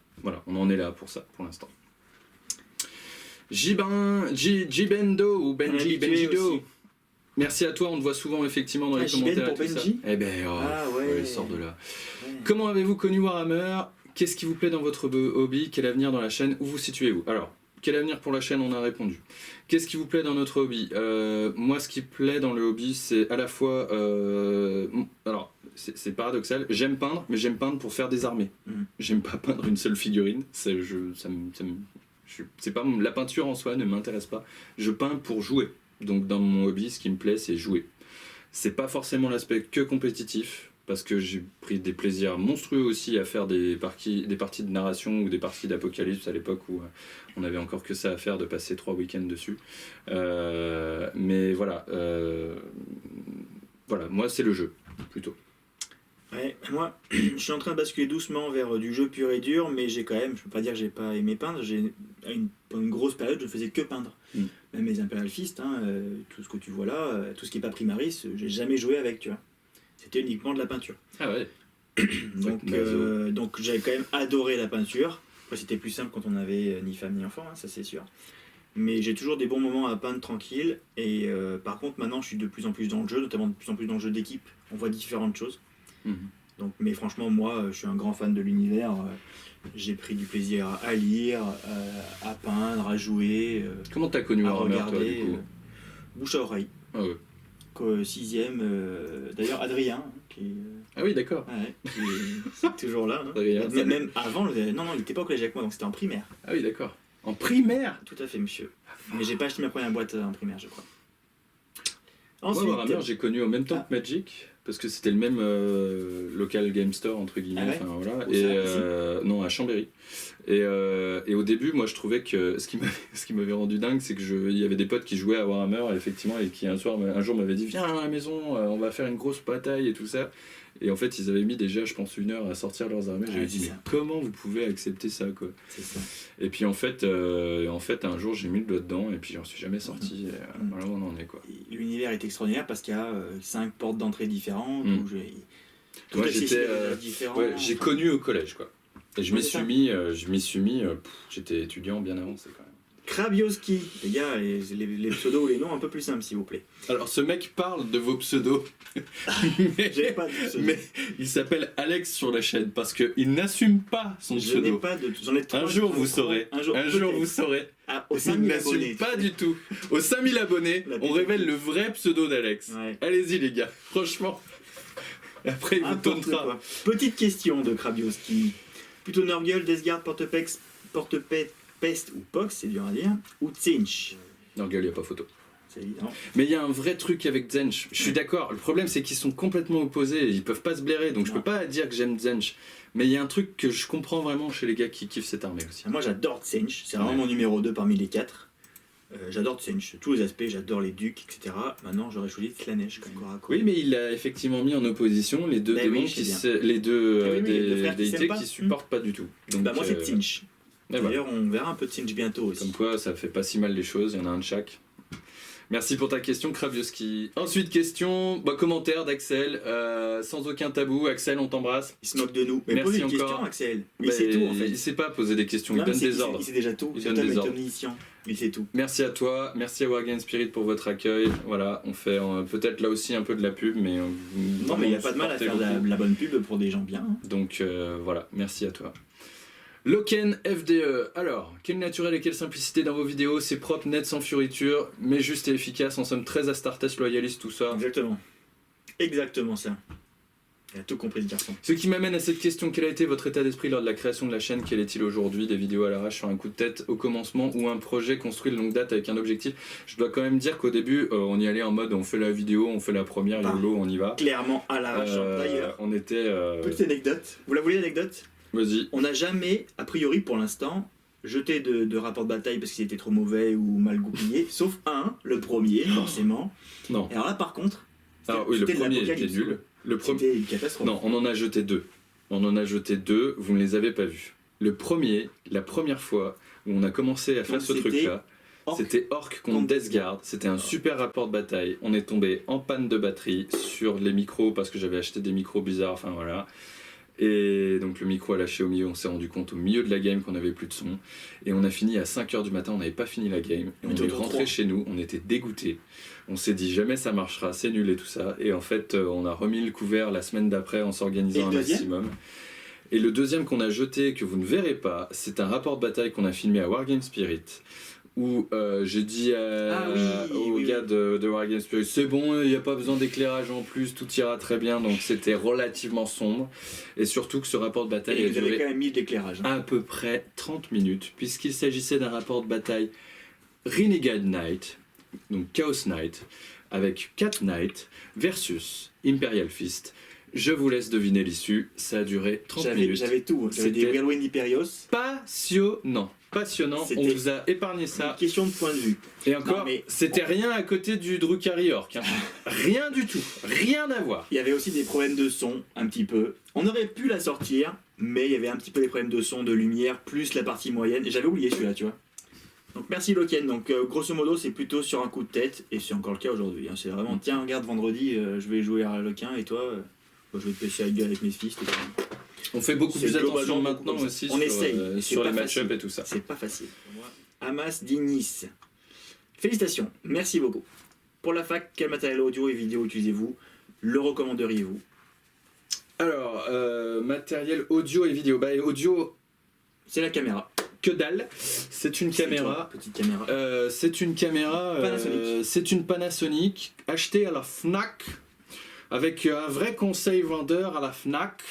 on en est là pour ça pour l'instant. Jibendo ou Benjido. Merci à toi, on te voit souvent effectivement dans les commentaires. Pour Benji. Eh ben, sort de là. Ouais. Comment avez-vous connu Warhammer? Qu'est-ce qui vous plaît dans votre hobby? Quel avenir dans la chaîne? Où vous situez-vous? Alors, quel avenir pour la chaîne? On a répondu. Qu'est-ce qui vous plaît dans notre hobby? Moi, ce qui plaît dans le hobby, c'est à la fois... alors, c'est paradoxal. J'aime peindre, mais j'aime peindre pour faire des armées. J'aime pas peindre une seule figurine. La peinture en soi ne m'intéresse pas. Je peins pour jouer. Donc, dans mon hobby, ce qui me plaît, c'est jouer. C'est pas forcément l'aspect que compétitif, parce que j'ai pris des plaisirs monstrueux aussi à faire des parties de narration ou des parties d'Apocalypse à l'époque où on avait encore que ça à faire, de passer 3 week-ends dessus. Mais voilà, moi c'est le jeu, plutôt. Ouais, moi je suis en train de basculer doucement vers du jeu pur et dur, mais j'ai quand même, je peux pas dire que j'ai pas aimé peindre, pendant une grosse période je faisais que peindre. Même les Imperial Fist, tout ce que tu vois là, tout ce qui est pas Primaris, j'ai jamais joué avec, tu vois. C'était uniquement de la peinture. Ah ouais. Donc j'avais quand même adoré la peinture. Après, c'était plus simple quand on avait ni femme ni enfant, ça c'est sûr. Mais j'ai toujours des bons moments à peindre tranquille. Et par contre maintenant je suis de plus en plus dans le jeu, notamment de plus en plus dans le jeu d'équipe. On voit différentes choses. Donc, mais franchement moi je suis un grand fan de l'univers. J'ai pris du plaisir à lire, à peindre, à jouer. Comment t'as connu Warhammer, regarder, toi, du coup bouche à oreille. Ah ouais. 6ème, d'ailleurs Adrien qui est, ah oui, d'accord. c'est toujours là, Adrien, même avant, il n'était pas au collège avec moi, donc c'était en primaire. Ah oui, d'accord. En primaire? Tout à fait, monsieur. Mais j'ai pas acheté ma première boîte en primaire, je crois. Ensuite, moi, Warhammer, j'ai connu en même temps que Magic, parce que c'était le même local game store entre guillemets. Non, à Chambéry. Et au début, moi, je trouvais que ce qui m'avait rendu dingue, c'est que il y avait des potes qui jouaient à Warhammer effectivement, et qui un jour m'avaient dit viens à la maison, on va faire une grosse bataille et tout ça. Et en fait, ils avaient mis déjà, je pense, 1 heure à sortir leurs armées. J'avais dit, mais comment vous pouvez accepter ça, quoi? C'est ça. Et puis en fait, un jour, j'ai mis le doigt dedans et puis j'en suis jamais sorti. Et voilà où on en est, quoi. L'univers est extraordinaire parce qu'il y a 5 portes d'entrée différentes. Moi, j'ai connu au collège, quoi. Et je m'y suis mis, j'étais étudiant bien avancé, quand même. Krabioski, les gars, les pseudos ou les noms un peu plus simples, s'il vous plaît. Alors, ce mec parle de vos pseudos. J'avais pas de pseudo. Mais il s'appelle Alex sur la chaîne parce qu'il n'assume pas son pseudo. Je n'ai pas de. J'en ai 3. Un jour, vous saurez. Un jour, vous saurez. Aux 5000 abonnés. Il n'assume pas du tout. Aux 5000 abonnés, on révèle le vrai pseudo d'Alex. Ouais. Allez-y, les gars. Franchement. Après, il vous tonnera. Petite question de Krabioski. Plutôt Nurgle, Deathguard, Portepest ou Pox, c'est dur à dire, ou Tzeentch. Nurgle, il n'y a pas photo. C'est évident. Mais il y a un vrai truc avec Tzeentch. Je suis d'accord. Le problème, c'est qu'ils sont complètement opposés. Ils peuvent pas se blairer. Donc, je peux pas dire que j'aime Tzeentch. Mais il y a un truc que je comprends vraiment chez les gars qui kiffent cette armée aussi. Moi, j'adore Tzeentch. C'est vraiment mon numéro 2 parmi les 4. J'adore Tzeentch, tous les aspects, j'adore les ducs, etc. Maintenant, j'aurais choisi Slaanesh comme corps à corps. Oui, mais il a effectivement mis en opposition les deux démons, les deux déités qui supportent pas du tout. Donc, moi, c'est Tzeentch. D'ailleurs, on verra un peu de Tzeentch bientôt aussi. Comme quoi, ça fait pas si mal les choses, il y en a un de chaque. Merci pour ta question, Krabioski. Ensuite, commentaire d'Axel. Sans aucun tabou, Axel, on t'embrasse. Il se moque de nous. Mais merci pose une encore. Question, Axel. Il sait tout, en fait. Il sait pas poser des questions, il donne des ordres. Il sait déjà tout. Il donne des ordres. Il sait tout. Merci à toi, merci à Wargame Spirit pour votre accueil. Voilà, on fait peut-être là aussi un peu de la pub, mais... non, mais il n'y a pas de mal à faire de la bonne pub pour des gens bien. Donc voilà, merci à toi. Loken FDE. Alors, quel naturel et quelle simplicité dans vos vidéos, c'est propre, net, sans fioriture, mais juste et efficace. En somme, très Astartes loyaliste, tout ça. Exactement. Exactement ça. Il a tout compris ce garçon. Ce qui m'amène à cette question, quel a été votre état d'esprit lors de la création de la chaîne? Quel est-il aujourd'hui? Des vidéos à l'arrache sur un coup de tête au commencement ou un projet construit de longue date avec un objectif? Je dois quand même dire qu'au début, on y allait en mode on fait la vidéo, on fait la première, YOLO, on y va. Clairement à l'arrache. D'ailleurs, on était... petite anecdote. Vous la voulez l'anecdote? Vas-y. On n'a jamais, a priori pour l'instant, jeté de rapport de bataille parce qu'il était trop mauvais ou mal goupillé, sauf un, le premier, forcément. Non. Et alors là par contre, oui, le premier était nul. C'était une catastrophe. Non, on en a jeté deux. On en a jeté deux, vous ne les avez pas vus. Le premier, la première fois où on a commencé à faire ce truc-là, c'était Orc contre Death Guard. C'était un super rapport de bataille. On est tombé en panne de batterie sur les micros parce que j'avais acheté des micros bizarres, enfin voilà. Et donc le micro a lâché au milieu, on s'est rendu compte au milieu de la game qu'on n'avait plus de son. Et on a fini à 5h du matin, on n'avait pas fini la game. Et on est rentré chez nous, on était dégoûtés. On s'est dit jamais ça marchera, c'est nul et tout ça. Et en fait, on a remis le couvert la semaine d'après en s'organisant un maximum. Et le deuxième qu'on a jeté, que vous ne verrez pas, c'est un rapport de bataille qu'on a filmé à Wargame Spirit. Où j'ai dit au gars de Wargame Spirit, c'est bon, il n'y a pas besoin d'éclairage en plus, tout ira très bien, donc c'était relativement sombre. Et surtout que ce rapport de bataille a duré quand même mis de l'éclairage. À peu près 30 minutes, puisqu'il s'agissait d'un rapport de bataille Renegade Knight, donc Chaos Knight, avec Cat Knight versus Imperial Fist. Je vous laisse deviner l'issue, ça a duré 30 minutes. J'avais tout, j'avais des Whirlwind Imperios. Passionnant, on vous a épargné ça. Une question de point de vue. Et encore, c'était rien à côté du Drukhari Orc. Hein. Rien du tout, rien à voir. Il y avait aussi des problèmes de son, un petit peu. On aurait pu la sortir, mais il y avait un petit peu des problèmes de son, de lumière, plus la partie moyenne. Et j'avais oublié celui-là, tu vois. Donc merci Loken. Donc grosso modo, c'est plutôt sur un coup de tête, et c'est encore le cas aujourd'hui. Hein. C'est vraiment, tiens, regarde, vendredi, je vais jouer à Loken, et toi, je vais te pêcher à gueule avec mes fils. On fait beaucoup plus attention maintenant aussi sur les match-ups et tout ça. C'est pas facile. Hamas Dignis. Félicitations, merci beaucoup. Pour la fac, quel matériel audio et vidéo utilisez-vous? Le recommanderiez-vous? Alors, matériel audio et vidéo. Bah, audio, c'est la caméra. Que dalle. C'est une caméra. Petite caméra. C'est une caméra. C'est une Panasonic achetée à la Fnac avec un vrai conseil vendeur à la Fnac.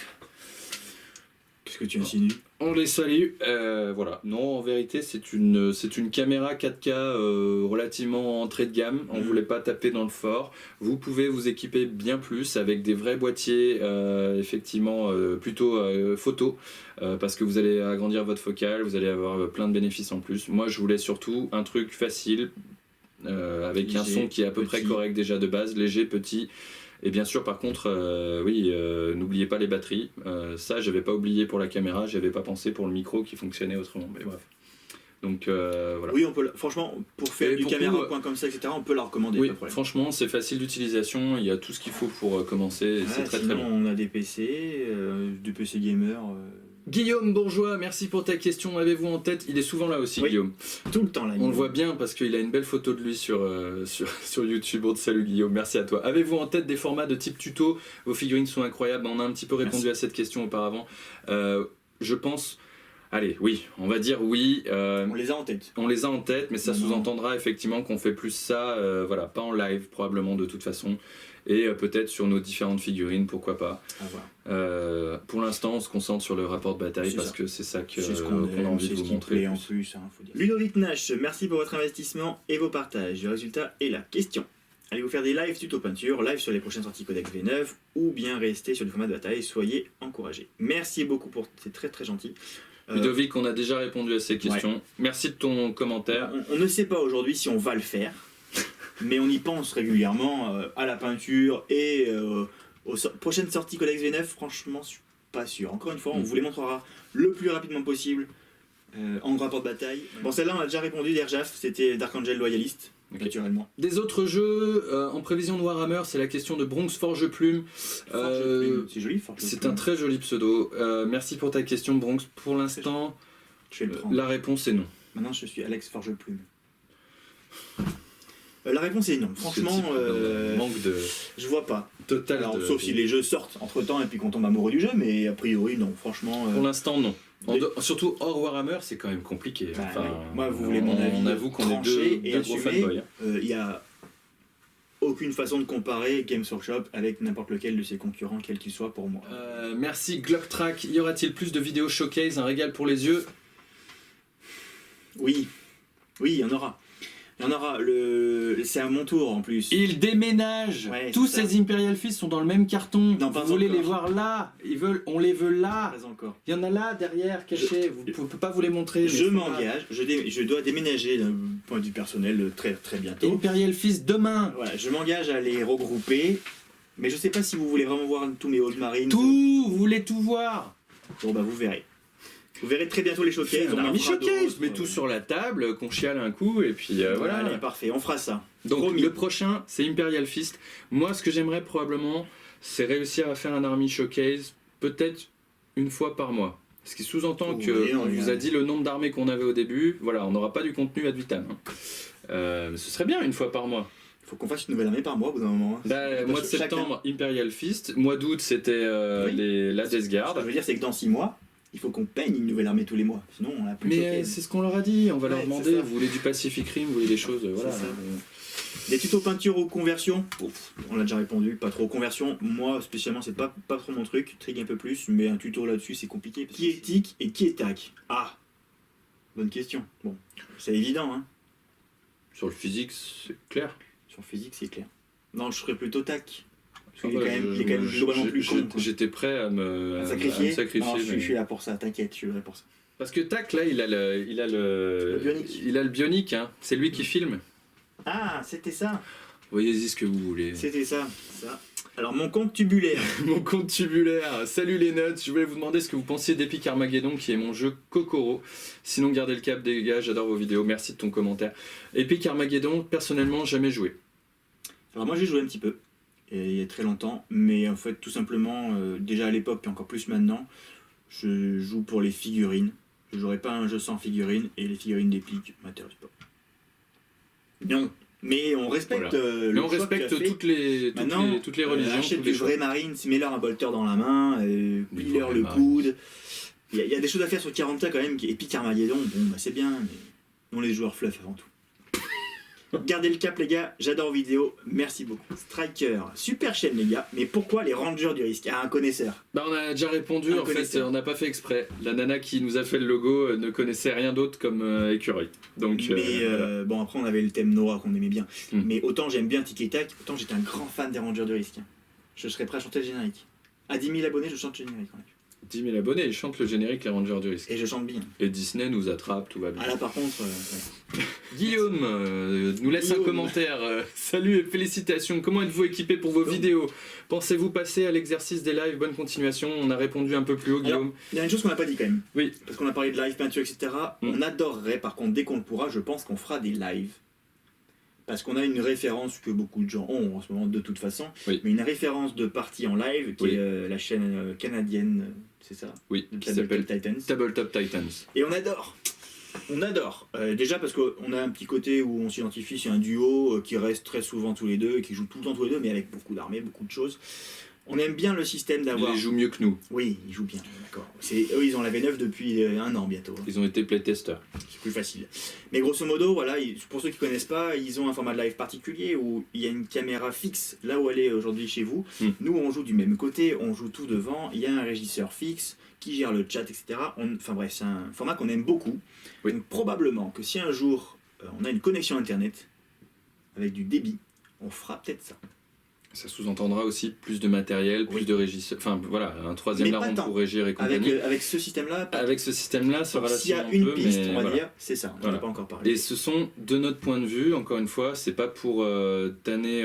Qu'est-ce que tu insinues? On les salue. Voilà. Non, en vérité, c'est une caméra 4K relativement entrée de gamme. On voulait pas taper dans le fort. Vous pouvez vous équiper bien plus avec des vrais boîtiers, effectivement, plutôt photo, parce que vous allez agrandir votre focale, vous allez avoir plein de bénéfices en plus. Moi, je voulais surtout un truc facile, avec léger, un son qui est à peu près correct déjà de base, léger, petit. Et bien sûr, par contre, n'oubliez pas les batteries. Ça, j'avais pas oublié pour la caméra, j'avais pas pensé pour le micro qui fonctionnait autrement. Mais bref. Donc voilà. Oui, on peut. Franchement, pour faire du caméra au point comme ça, etc., on peut la recommander. Oui, franchement, c'est facile d'utilisation. Il y a tout ce qu'il faut pour commencer. C'est très très bien. On a des PC, du PC gamer. Guillaume Bourgeois, merci pour ta question. Avez-vous en tête, il est souvent là aussi, Guillaume. Tout le temps là. On le voit bien parce qu'il a une belle photo de lui sur YouTube. Salut Guillaume, merci à toi. Avez-vous en tête des formats de type tuto? Vos figurines sont incroyables. On a un petit peu répondu à cette question auparavant. Je pense... Allez, oui, on va dire oui. On les a en tête. On les a en tête, mais ça sous-entendra effectivement qu'on fait plus ça, voilà, pas en live probablement de toute façon. Et peut-être sur nos différentes figurines, pourquoi pas. Pour l'instant, on se concentre sur le rapport de bataille parce que c'est ça qu'on a envie de vous montrer. En plus, hein, faut dire. Ludovic Nash, merci pour votre investissement et vos partages. Le résultat est la question. Allez-vous faire des lives tuto peinture, live sur les prochaines sorties Codex V9 ou bien rester sur du format de bataille? Soyez encouragés. Merci beaucoup c'est très très gentil. Ludovic, on a déjà répondu à ces questions. Ouais. Merci de ton commentaire. On ne sait pas aujourd'hui si on va le faire. Mais on y pense régulièrement à la peinture et aux prochaines sorties Codex V9. Franchement, je suis pas sûr. Encore une fois, on vous les montrera le plus rapidement possible en rapport de bataille. Bon, celle-là, on a déjà répondu d'Erjaf, c'était Dark Angel Loyaliste, naturellement. Des autres jeux en prévision de Warhammer, c'est la question de Bronx Forge Plume. C'est joli, Forge Plume. C'est un très joli pseudo. Merci pour ta question, Bronx. Pour l'instant, la réponse est non. Maintenant, je suis Alex Forge Plume. La réponse est non. Franchement, manque de. Je vois pas. Total. Alors, sauf si les jeux sortent entre temps et puis qu'on tombe amoureux du jeu, mais a priori, non. Franchement. Pour l'instant, non. Surtout hors Warhammer, c'est quand même compliqué. Moi, vous voulez mon avis. On avoue qu'on est deux gros fanboys. Il y a aucune façon de comparer Games Workshop avec n'importe lequel de ses concurrents, quel qu'il soit pour moi. Merci Glocktrack. Y aura-t-il plus de vidéos showcase, un régal pour les yeux? Oui, il y en aura. Il y en aura, c'est à mon tour en plus. Ils déménagent. Tous ces Imperial Fist sont dans le même carton. Non, vous voulez les voir là. On les veut là. Pas encore. Il y en a là, derrière, cachés. Vous ne pouvez pas vous les montrer. Je m'engage. Je dois déménager d'un point de vue personnel très, très bientôt. Imperial Fist demain. Voilà, je m'engage à les regrouper. Mais je sais pas si vous voulez vraiment voir tous mes Old Marines. Vous voulez tout voir. Bon bah vous verrez. Vous verrez très bientôt les showcases. On a mis showcase, mais tout sur la table, qu'on chiale un coup, et puis voilà. Allez, parfait, on fera ça. Donc promis. Le prochain, c'est Imperial Fist. Moi, ce que j'aimerais probablement, c'est réussir à faire un Army Showcase, peut-être une fois par mois. Ce qui sous-entend qu'on vous a dit le nombre d'armées qu'on avait au début. Voilà, on n'aura pas du contenu ad vitam. Ce serait bien une fois par mois. Il faut qu'on fasse une nouvelle armée par mois au bout d'un moment. Mois de septembre, Imperial Fist. Mois d'août, c'était la Death Guard. Ce que je veux dire, c'est que dans 6 mois, il faut qu'on peigne une nouvelle armée tous les mois, sinon on a plus de Mais c'est ce qu'on leur a dit, on va leur demander, vous voulez du Pacific Rim, vous voulez des choses, voilà. Des tutos peinture ou conversion, on l'a déjà répondu, pas trop conversion, moi spécialement c'est pas trop mon truc, trigue un peu plus, mais un tuto là-dessus c'est compliqué. Qui est tic et qui est tac? Ah, bonne question, bon, c'est évident hein. Sur le physique c'est clair. Sur le physique c'est clair. Non, je ferais plutôt tac. Parce qu'il est quand même globalement plus con. J'étais prêt à me sacrifier. Non, je suis là pour ça, t'inquiète, je suis là pour ça. Parce que Tac, là, il a le bionique, hein. C'est lui qui filme. Ah, c'était ça. Voyez-y ce que vous voulez. C'était ça. Alors, mon compte tubulaire. Mon compte tubulaire. Salut les notes. Je voulais vous demander ce que vous pensiez d'Epic Armageddon, qui est mon jeu Kokoro. Sinon, gardez le cap, des gars, j'adore vos vidéos. Merci de ton commentaire. Epic Armageddon, personnellement, jamais joué. Alors, moi, j'ai joué un petit peu. Il y a très longtemps, mais en fait tout simplement, déjà à l'époque et encore plus maintenant, je joue pour les figurines. Je jouerai pas un jeu sans figurines, et les figurines d'Epic m'intéressent pas. Non, mais on respecte mais on respecte toutes les religions. Achète du vrai Marine, mets-leur un bolter dans la main, plie-leur le coude. Il y a des choses à faire sur 40K quand même, qui Epic Armageddon, bon bah c'est bien, mais non les joueurs fluff avant tout. Gardez le cap les gars, j'adore vos vidéos, merci beaucoup. Striker, super chaîne les gars, mais pourquoi les Rangers du risque? Un connaisseur. Bah on a déjà répondu, en fait on n'a pas fait exprès. La nana qui nous a fait le logo ne connaissait rien d'autre comme écureuil. Donc, mais bon après on avait le thème Noah qu'on aimait bien. Mais autant j'aime bien Tic et Tac, autant j'étais un grand fan des Rangers du risque. Je serais prêt à chanter le générique. À 10 000 abonnés je chante le générique. 10 000 abonnés, ils chantent le générique Les Rangers du risque. Et je chante bien. Et Disney nous attrape, tout va bien. Ah là par contre... Guillaume nous laisse un commentaire. Salut et félicitations, comment êtes-vous équipé pour vos vidéos? Pensez-vous passer à l'exercice des lives? Bonne continuation, on a répondu un peu plus haut Guillaume. Il y a une chose qu'on n'a pas dit quand même. Oui. Parce qu'on a parlé de live, peinture, etc. On adorerait par contre, dès qu'on le pourra, je pense qu'on fera des lives. Parce qu'on a une référence que beaucoup de gens ont en ce moment de toute façon, mais une référence de partie en live qui est la chaîne canadienne, c'est ça? Oui, qui s'appelle Titans. Tabletop Titans. Et on adore. On adore. Déjà parce qu'on a un petit côté où on s'identifie, c'est un duo qui reste très souvent tous les deux et qui joue tout le temps tous les deux, mais avec beaucoup d'armées, beaucoup de choses. On aime bien le système d'avoir... Ils jouent mieux que nous. Oui, ils jouent bien, d'accord. Eux, ils ont la V9 depuis 1 an bientôt. Ils ont été playtesters. C'est plus facile. Mais grosso modo, voilà, pour ceux qui ne connaissent pas, ils ont un format de live particulier où il y a une caméra fixe là où elle est aujourd'hui chez vous. Nous, on joue du même côté, on joue tout devant. Il y a un régisseur fixe qui gère le chat, etc. Enfin bref, c'est un format qu'on aime beaucoup. Donc probablement que si un jour on a une connexion internet avec du débit, on fera peut-être ça. Ça sous-entendra aussi plus de matériel, plus de régisseurs, enfin voilà, un troisième larron pour régir et compagnie. Avec ce système-là, c'est relativement s'il y a une peu, piste, mais on va voilà. dire, c'est ça, on n'a pas encore parlé. Et ce sont, de notre point de vue, encore une fois, c'est pas pour tanner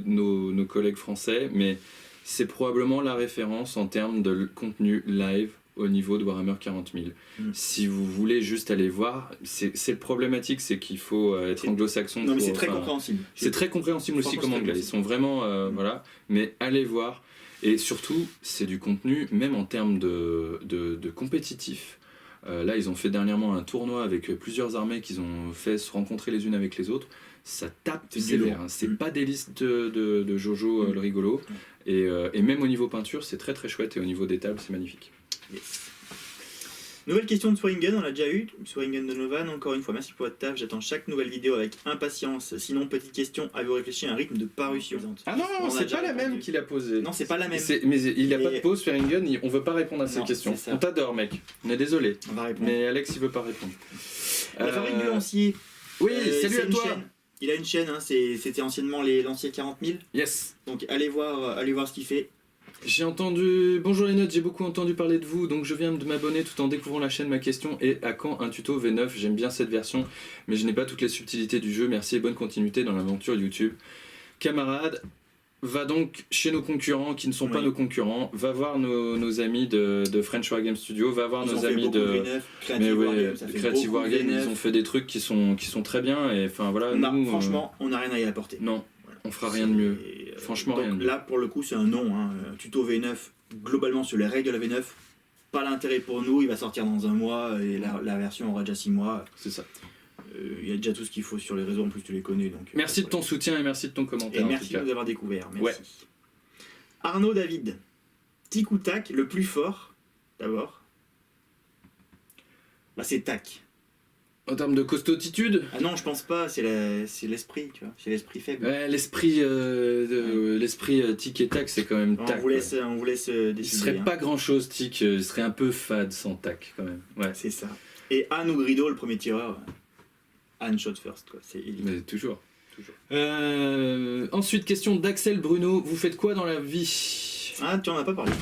nos collègues français, mais c'est probablement la référence en termes de contenu live au niveau de Warhammer 40 000. Si vous voulez juste aller voir, c'est problématique, c'est qu'il faut être anglo-saxon. Non mais c'est très compréhensible. C'est très compréhensible aussi comme anglais, ils sont vraiment... voilà, mais allez voir, et surtout, c'est du contenu, même en termes de compétitif. Là, ils ont fait dernièrement un tournoi avec plusieurs armées qu'ils ont fait se rencontrer les unes avec les autres. Ça tape sévère, hein. C'est pas des listes de Jojo le rigolo, et même au niveau peinture, c'est très très chouette, et au niveau des tables, c'est magnifique. Yes. Nouvelle question de Swearingen, on l'a déjà eu. Swearingen Donovan, encore une fois, merci pour votre taf. J'attends chaque nouvelle vidéo avec impatience. Sinon, petite question, avez-vous réfléchi à un rythme de parution? Ah non, c'est pas la même qu'il a posée. Non, c'est pas la même. Mais il a pas de pause, Swearingen, on veut pas répondre à ces questions. On t'adore, mec. On est désolé. On va répondre. Mais Alex, il veut pas répondre. La fabrique du lancier. Oui, salut à toi. Il a une chaîne, hein, c'était anciennement les lanciers 40 000. Yes. Donc allez voir ce qu'il fait. J'ai entendu... Bonjour les notes, j'ai beaucoup entendu parler de vous, donc je viens de m'abonner tout en découvrant la chaîne. Ma question est à quand un tuto V9? J'aime bien cette version, mais je n'ai pas toutes les subtilités du jeu. Merci et bonne continuité dans l'aventure YouTube. Camarade, va donc chez nos concurrents qui ne sont pas nos concurrents, va voir nos amis de French War Game Studio, va voir nos amis de Creative Wargame, ils ont fait des trucs qui sont très bien, et enfin voilà. Franchement, on n'a rien à y apporter. Non. On fera rien de mieux. Franchement, rien de mieux. Là, pour le coup, c'est un non. Hein. Tuto V9, globalement sur les règles de la V9, pas l'intérêt pour nous. Il va sortir dans un mois et la version aura déjà 6 mois. C'est ça. Il y a déjà tout ce qu'il faut sur les réseaux, en plus tu les connais. Donc, merci de ton soutien et merci de ton commentaire. Et merci de nous avoir découvert. Merci. Ouais. Arnaud David, tic ou tac, le plus fort, d'abord. Bah, c'est tac. En termes de costaudetude? Ah non, je pense pas, c'est l'esprit, tu vois, c'est l'esprit faible. Ouais, l'esprit tic et tac, c'est quand même tac. On vous laisse décider. Il serait pas grand chose tic, il serait un peu fade sans tac quand même. Ouais. C'est ça. Et Anne ou Grido, le premier tireur. Anne shot first, quoi, c'est élite. Mais toujours. Ensuite, question d'Axel Bruno, vous faites quoi dans la vie? Ah, tu en as pas parlé.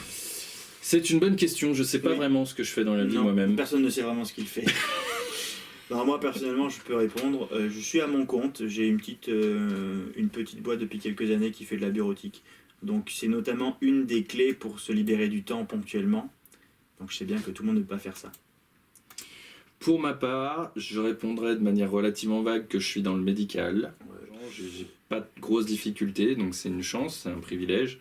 C'est une bonne question, je sais pas vraiment ce que je fais dans la vie moi-même. Personne ne sait vraiment ce qu'il fait. Alors moi personnellement je peux répondre, je suis à mon compte, j'ai une petite boîte depuis quelques années qui fait de la bureautique. Donc c'est notamment une des clés pour se libérer du temps ponctuellement. Donc je sais bien que tout le monde ne peut pas faire ça. Pour ma part, je répondrai de manière relativement vague que je suis dans le médical. J'ai pas de grosses difficultés, donc c'est une chance, c'est un privilège.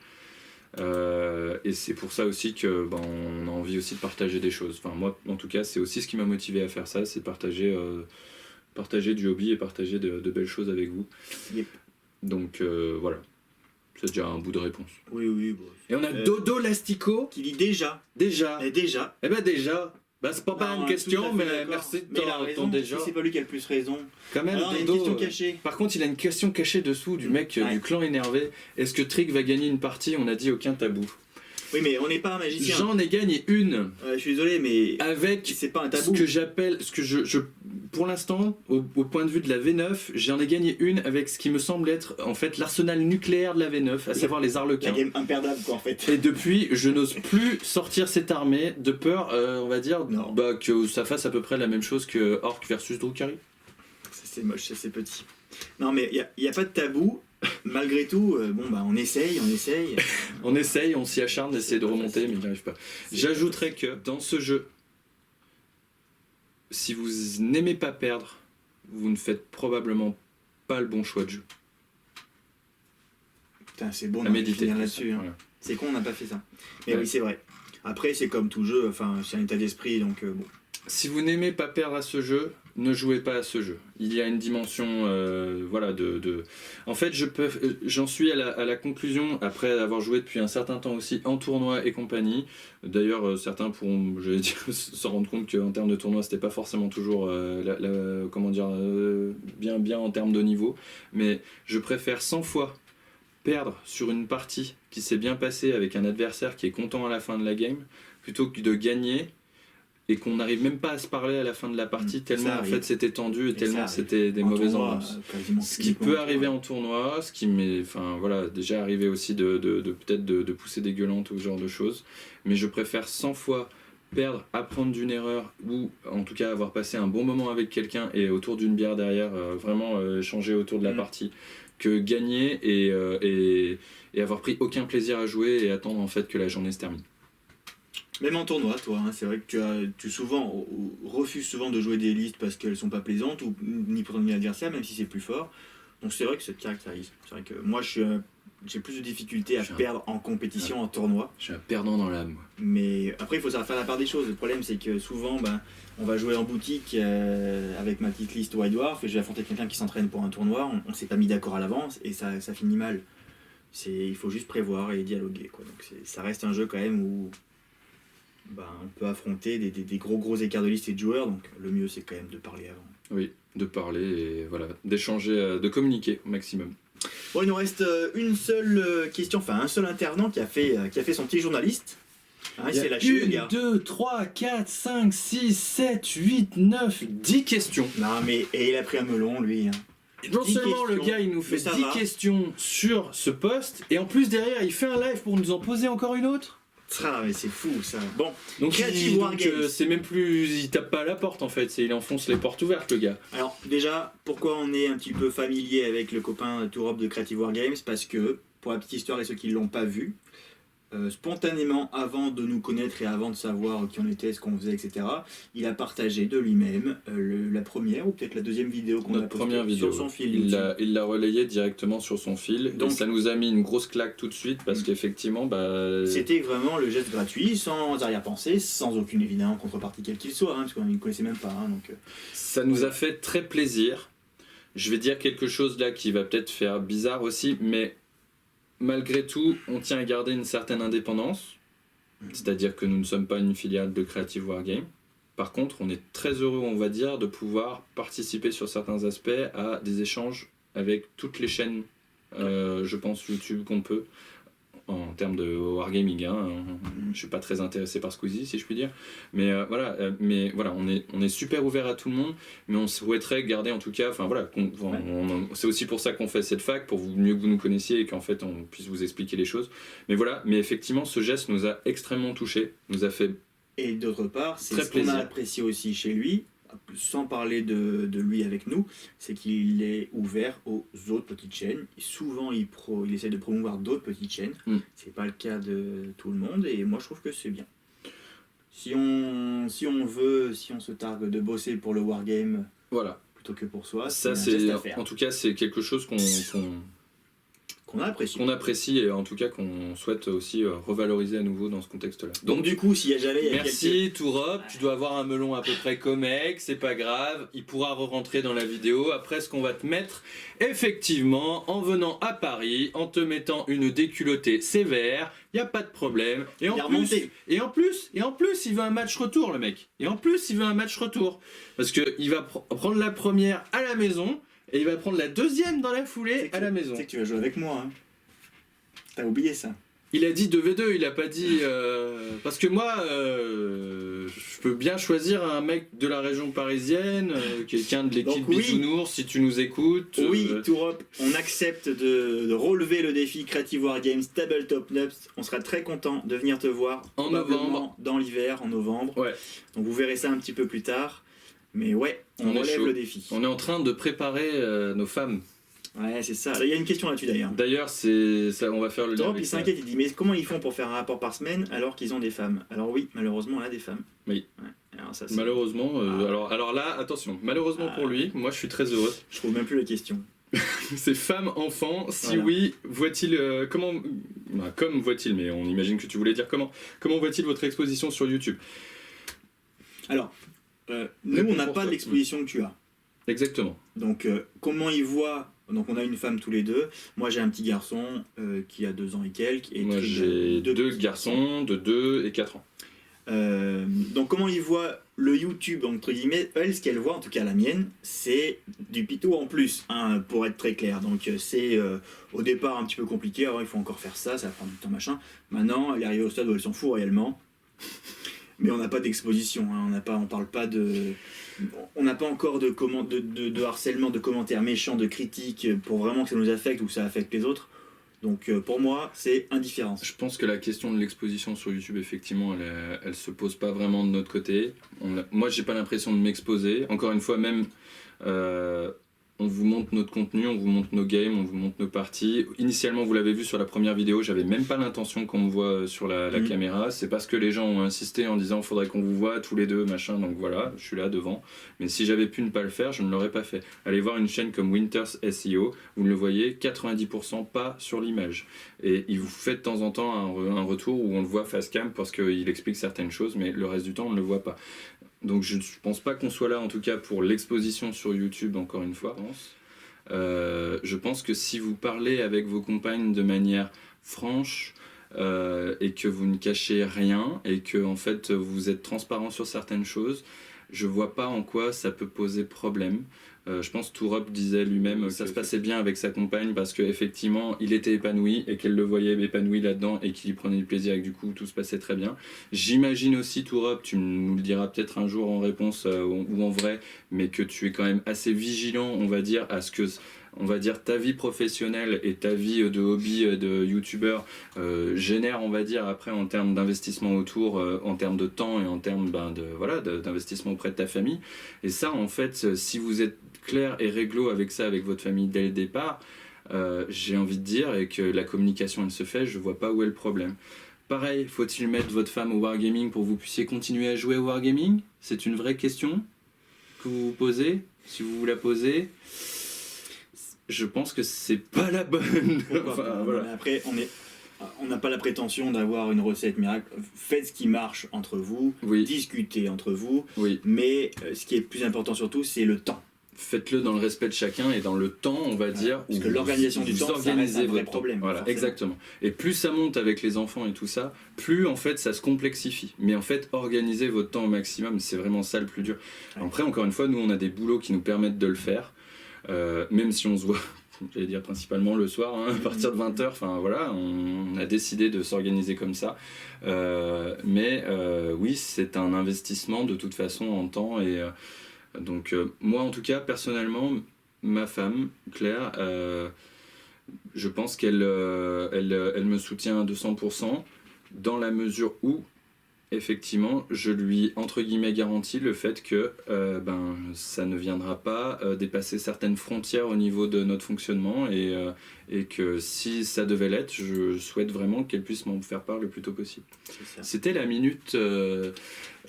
Et c'est pour ça aussi que on a envie aussi de partager des choses. Enfin moi en tout cas c'est aussi ce qui m'a motivé à faire ça, c'est de partager du hobby et partager de belles choses avec vous. Yep. Donc voilà, c'est déjà un bout de réponse. Oui. Bon. Et on a Dodo Lastico qui dit déjà. Eh ben déjà. Bah c'est pas une question, mais merci de ton déjà. C'est pas lui qui a le plus raison. Quand même, alors, Dodo, une question cachée. Par contre, il a une question cachée dessous du mec du clan énervé. Est-ce que Trick va gagner une partie? On a dit aucun tabou. Oui, mais on n'est pas un magicien. J'en ai gagné une. Je suis désolé, mais avec c'est pas un tabou. Ce que je pour l'instant, au point de vue de la V9, j'en ai gagné une avec ce qui me semble être en fait l'arsenal nucléaire de la V9, à savoir les Arlequins. La game imperdable quoi en fait. Et depuis, je n'ose plus sortir cette armée de peur, on va dire, que ça fasse à peu près la même chose que Orc versus Drukhari. C'est moche, c'est petit. Non mais il y a pas de tabou. Malgré tout, on essaye. On s'y acharne d'essayer de remonter, mais il n'y arrive pas. J'ajouterais que dans ce jeu, si vous n'aimez pas perdre, vous ne faites probablement pas le bon choix de jeu. Putain, c'est bon, à méditer là-dessus. Hein. Voilà. C'est con, on n'a pas fait ça. Mais oui, c'est vrai. Après, c'est comme tout jeu, c'est un état d'esprit, donc bon. Si vous n'aimez pas perdre à ce jeu, ne jouez pas à ce jeu. Il y a une dimension, En fait, j'en suis à la conclusion, après avoir joué depuis un certain temps aussi en tournoi et compagnie. D'ailleurs, certains pourront, se rendre compte qu'en termes de tournoi, c'était pas forcément toujours, bien en termes de niveau. Mais je préfère 100 fois perdre sur une partie qui s'est bien passée avec un adversaire qui est content à la fin de la game, plutôt que de gagner et qu'on n'arrive même pas à se parler à la fin de la partie tellement en fait c'était tendu et tellement c'était des mauvaises ambiances. Ce qui peut arriver en tournoi, ce qui m'est déjà arrivé aussi de peut-être de pousser des gueulantes ou ce genre de choses, mais je préfère 100 fois perdre, apprendre d'une erreur ou en tout cas avoir passé un bon moment avec quelqu'un et autour d'une bière derrière vraiment échanger autour de la partie que gagner et avoir pris aucun plaisir à jouer et attendre en fait que la journée se termine. Même en tournoi, toi, hein, c'est vrai que tu refuses souvent de jouer des listes parce qu'elles sont pas plaisantes ou ni pour ton adversaire, même si c'est plus fort. Donc c'est vrai que ça te caractérise. C'est vrai que moi, j'ai plus de difficultés à perdre en compétition, en tournoi. Je suis un perdant dans l'âme. Mais après, il faut savoir faire la part des choses. Le problème, c'est que souvent, on va jouer en boutique avec ma petite liste White Dwarf et je vais affronter quelqu'un qui s'entraîne pour un tournoi. On s'est pas mis d'accord à l'avance et ça finit mal. Il faut juste prévoir et dialoguer, quoi. Donc ça reste un jeu quand même où on peut affronter des gros écarts de liste et de joueurs, donc le mieux c'est quand même de parler avant. Oui, de parler et voilà, d'échanger, de communiquer au maximum. Bon, il nous reste une seule question, enfin un seul intervenant qui a fait son petit journaliste. Hein, il s'est lâché, le gars. 1, 2, 3, 4, 5, 6, 7, 8, 9, 10 questions. Non mais, et il a pris un melon lui. Non seulement le gars il nous fait 10 questions sur ce post, et en plus derrière il fait un live pour nous en poser encore une autre. Ah mais c'est fou ça. Bon, donc c'est même plus, il tape pas à la porte en fait, il enfonce les portes ouvertes le gars. Alors déjà, pourquoi on est un petit peu familier avec le copain Tourop de Creative Wargames? Parce que, pour la petite histoire et ceux qui l'ont pas vu, spontanément, avant de nous connaître et avant de savoir qui on était, ce qu'on faisait, etc., il a partagé de lui-même la première ou peut-être la deuxième vidéo qu'on a postée sur son fil. Il l'a relayé directement sur son fil. Donc, et ça nous a mis une grosse claque tout de suite parce qu'effectivement... c'était vraiment le geste gratuit, sans arrière-pensée, sans aucune évidente contrepartie quelle qu'il soit, parce qu'on ne connaissait même pas. Donc, ça nous a fait très plaisir. Je vais dire quelque chose là qui va peut-être faire bizarre aussi, mais... Malgré tout, on tient à garder une certaine indépendance, c'est-à-dire que nous ne sommes pas une filiale de Creative Wargame. Par contre, on est très heureux, on va dire, de pouvoir participer sur certains aspects à des échanges avec toutes les chaînes, je pense, YouTube qu'on peut, en termes de wargaming. Je suis pas très intéressé par Squeezie, si je puis dire. Mais voilà, on est super ouvert à tout le monde, mais on souhaiterait garder en tout cas, c'est aussi pour ça qu'on fait cette fac, pour mieux que vous nous connaissiez et qu'en fait on puisse vous expliquer les choses. Mais voilà, mais effectivement, ce geste nous a extrêmement touchés, nous a fait. Et d'autre part, c'est ce qu'on a apprécié aussi chez lui, sans parler de lui avec nous, c'est qu'il est ouvert aux autres petites chaînes. Et souvent, il essaie de promouvoir d'autres petites chaînes. C'est pas le cas de tout le monde, et moi je trouve que c'est bien. Si on se targue de bosser pour le wargame, voilà, plutôt que pour soi, ça en tout cas c'est quelque chose qu'on apprécie et en tout cas qu'on souhaite aussi revaloriser à nouveau dans ce contexte-là. Donc du coup, s'il y a jamais... Merci Tourop, tu dois avoir un melon à peu près comme mec, c'est pas grave, il pourra re-rentrer dans la vidéo. Après, ce qu'on va te mettre, effectivement, en venant à Paris, en te mettant une déculottée sévère, y a pas de problème. Et en plus, il veut un match retour, le mec. Parce qu'il va prendre la première à la maison, et il va prendre la deuxième dans la foulée à la maison. Tu sais que tu vas jouer avec moi, hein. T'as oublié ça. Il a dit 2v2, il a pas dit... Parce que moi, je peux bien choisir un mec de la région parisienne, quelqu'un de l'équipe Bisounours, si tu nous écoutes. Oui, Tourop, on accepte de relever le défi Creative Wargames Tabletop Nups. On sera très content de venir te voir en novembre. Dans l'hiver, en novembre. Ouais. Donc vous verrez ça un petit peu plus tard. Mais ouais, on relève le défi. On est en train de préparer nos femmes. Ouais, c'est ça. Il y a une question là-dessus d'ailleurs. D'ailleurs, c'est ça, on va faire le lien. Il s'inquiète, il dit mais comment ils font pour faire un rapport par semaine alors qu'ils ont des femmes? Alors oui, malheureusement, on a des femmes. Oui. Ouais. Alors, ça, malheureusement, alors là, attention, malheureusement pour lui, moi je suis très heureux. Je trouve même plus la question. C'est femme, enfant, si oui, voit-il, comme voit-il, mais on imagine que tu voulais dire comment voit-il votre exposition sur YouTube? Alors, nous on n'a pas l'exposition que tu as. Exactement. Donc comment il voit? Donc on a une femme tous les deux. Moi j'ai un petit garçon qui a 2 ans et quelques. Et moi j'ai 2 garçons de 2 et 4 ans. Donc comment il voit le YouTube, entre guillemets, elle, ce qu'elle voit, en tout cas la mienne, c'est du pitou en plus, hein, pour être très clair. Donc c'est au départ un petit peu compliqué, alors il faut encore faire ça, ça va prendre du temps, machin. Maintenant, elle est arrivée au stade où elle s'en fout réellement. Mais on n'a pas d'exposition, hein, on n'a pas encore de harcèlement, de commentaires méchants, de critiques pour vraiment que ça nous affecte ou que ça affecte les autres. Donc pour moi, c'est indifférence. Je pense que la question de l'exposition sur YouTube, effectivement, elle se pose pas vraiment de notre côté. Moi, j'ai pas l'impression de m'exposer. Encore une fois, même... on vous montre notre contenu, on vous montre nos games, on vous montre nos parties. Initialement, vous l'avez vu sur la première vidéo, j'avais même pas l'intention qu'on me voit sur la caméra. C'est parce que les gens ont insisté en disant faudrait qu'on vous voit tous les deux, machin. Donc voilà, je suis là devant. Mais si j'avais pu ne pas le faire, je ne l'aurais pas fait. Allez voir une chaîne comme Winters SEO, vous ne le voyez, 90% pas sur l'image. Et il vous fait de temps en temps un retour où on le voit face cam parce qu'il explique certaines choses, mais le reste du temps, on ne le voit pas. Donc je ne pense pas qu'on soit là en tout cas pour l'exposition sur YouTube encore une fois. Je pense que si vous parlez avec vos compagnes de manière franche, et que vous ne cachez rien et que en fait vous êtes transparent sur certaines choses, je vois pas en quoi ça peut poser problème. Je pense que Tourop disait lui-même que ça se passait bien avec sa compagne parce qu'effectivement il était épanoui et qu'elle le voyait épanoui là-dedans et qu'il y prenait du plaisir et que du coup tout se passait très bien. J'imagine aussi Tourop, tu nous le diras peut-être un jour en réponse ou en vrai, mais que tu es quand même assez vigilant, on va dire, à ce que ta vie professionnelle et ta vie de hobby de youtubeur génère, on va dire, après en termes d'investissement autour, en termes de temps et en termes d'investissement auprès de ta famille. Et ça, en fait, si vous êtes clair et réglo avec ça, avec votre famille dès le départ, j'ai envie de dire, et que la communication elle se fait, je vois pas où est le problème. Pareil, faut-il mettre votre femme au wargaming pour que vous puissiez continuer à jouer au wargaming? C'est une vraie question que vous vous posez, si vous la posez. Je pense que c'est pas la bonne. Enfin, voilà. Après, on n'a pas la prétention d'avoir une recette miracle. Faites ce qui marche entre vous, discutez entre vous, mais ce qui est plus important surtout, c'est le temps. Faites-le dans le respect de chacun et dans le temps, on va dire. Parce que l'organisation du temps, ça reste un vrai problème. Voilà, exactement. Et plus ça monte avec les enfants et tout ça, plus en fait ça se complexifie. Mais en fait, organisez votre temps au maximum, c'est vraiment ça le plus dur. Après, encore une fois, nous on a des boulots qui nous permettent de le faire. Même si on se voit, j'allais dire principalement le soir, à partir de 20h, enfin voilà, on a décidé de s'organiser comme ça. Mais oui, c'est un investissement de toute façon en temps. Et donc, moi en tout cas, personnellement, ma femme, Claire, je pense qu'elle elle me soutient à 200% dans la mesure où effectivement, je lui entre guillemets garantis le fait que ça ne viendra pas dépasser certaines frontières au niveau de notre fonctionnement et que si ça devait l'être, je souhaite vraiment qu'elle puisse m'en faire part le plus tôt possible. C'était la minute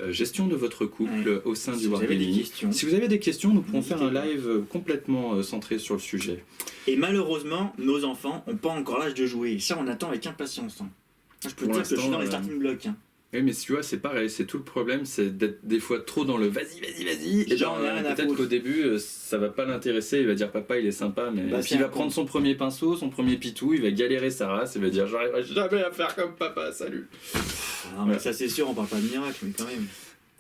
gestion de votre couple au sein du Wargaming. Si vous avez des questions, nous pourrons faire un live complètement centré sur le sujet. Et malheureusement, nos enfants n'ont pas encore l'âge de jouer. Et ça, on attend avec impatience. Je peux te dire que je suis dans les starting blocks. Oui, mais tu vois, c'est pareil, c'est tout le problème, c'est d'être des fois trop dans le vas-y. Et peut-être qu'au début, ça va pas l'intéresser, il va dire papa, il est sympa, mais puis il va prendre son premier pinceau, son premier pitou, il va galérer sa race, il va dire j'arriverai jamais à faire comme papa, salut. Non, mais ça c'est sûr, on parle pas de miracle, mais quand même.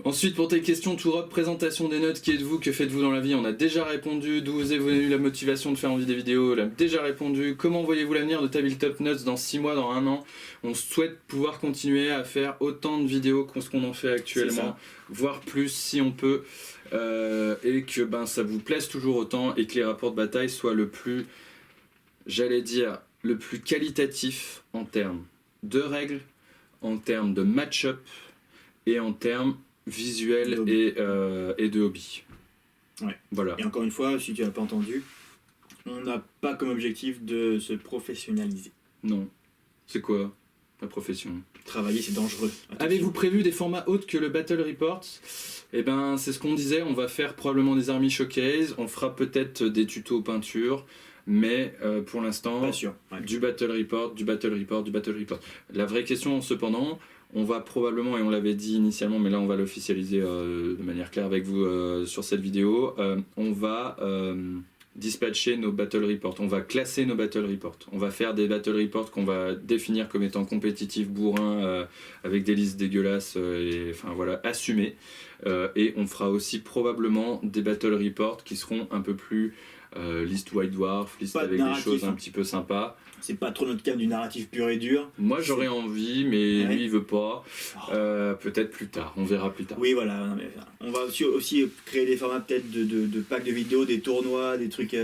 Ensuite, pour tes questions, Tourop, présentation des notes, qui êtes-vous, que faites-vous dans la vie? On a déjà répondu. D'où vous est venue la motivation de faire envie des vidéos? On a déjà répondu. Comment voyez-vous l'avenir de Tabletop Notes dans 6 mois, dans 1 an? On souhaite pouvoir continuer à faire autant de vidéos qu'on en fait actuellement, voire plus si on peut, et que ça vous plaise toujours autant et que les rapports de bataille soient le plus, j'allais dire, le plus qualitatif en termes de règles, en termes de match-up et en termes visuel et de hobby. Ouais. Voilà. Et encore une fois, si tu n'as pas entendu, on n'a pas comme objectif de se professionnaliser. Non. C'est quoi la profession? Travailler, c'est dangereux. Avez-vous prévu des formats autres que le Battle Report? Eh ben, c'est ce qu'on disait, on va faire probablement des armies showcase, on fera peut-être des tutos peinture, mais pour l'instant, pas sûr. Du Battle Report. La vraie question, cependant, on va probablement, et on l'avait dit initialement, mais là on va l'officialiser de manière claire avec vous sur cette vidéo, on va dispatcher nos Battle Reports, on va classer nos Battle Reports, on va faire des Battle Reports qu'on va définir comme étant compétitifs, bourrins, avec des listes dégueulasses, et enfin voilà, assumés, et on fera aussi probablement des Battle Reports qui seront un peu plus liste White Dwarf, liste avec des choses un petit peu sympas. C'est pas trop notre cas du narratif pur et dur. Moi j'aurais envie, mais lui il veut pas. Peut-être plus tard, on verra plus tard. Oui, voilà. Non, mais, on va aussi créer des formats peut-être de packs de vidéos, des tournois, des trucs.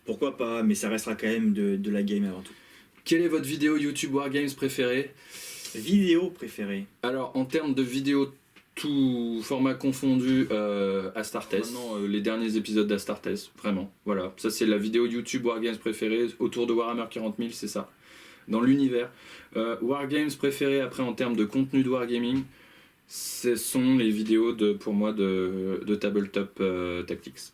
Pourquoi pas, mais ça restera quand même de la game avant tout. Quelle est votre vidéo YouTube Wargames préférée? Vidéo préférée? Alors en termes de vidéos, tout format confondu, Astartes. Maintenant, les derniers épisodes d'Astartes, vraiment. Voilà, ça c'est la vidéo YouTube Wargames préférée autour de Warhammer 40 000, c'est ça. Dans l'univers. Wargames préférée après en termes de contenu de Wargaming, ce sont les vidéos pour moi de Tabletop Tactics.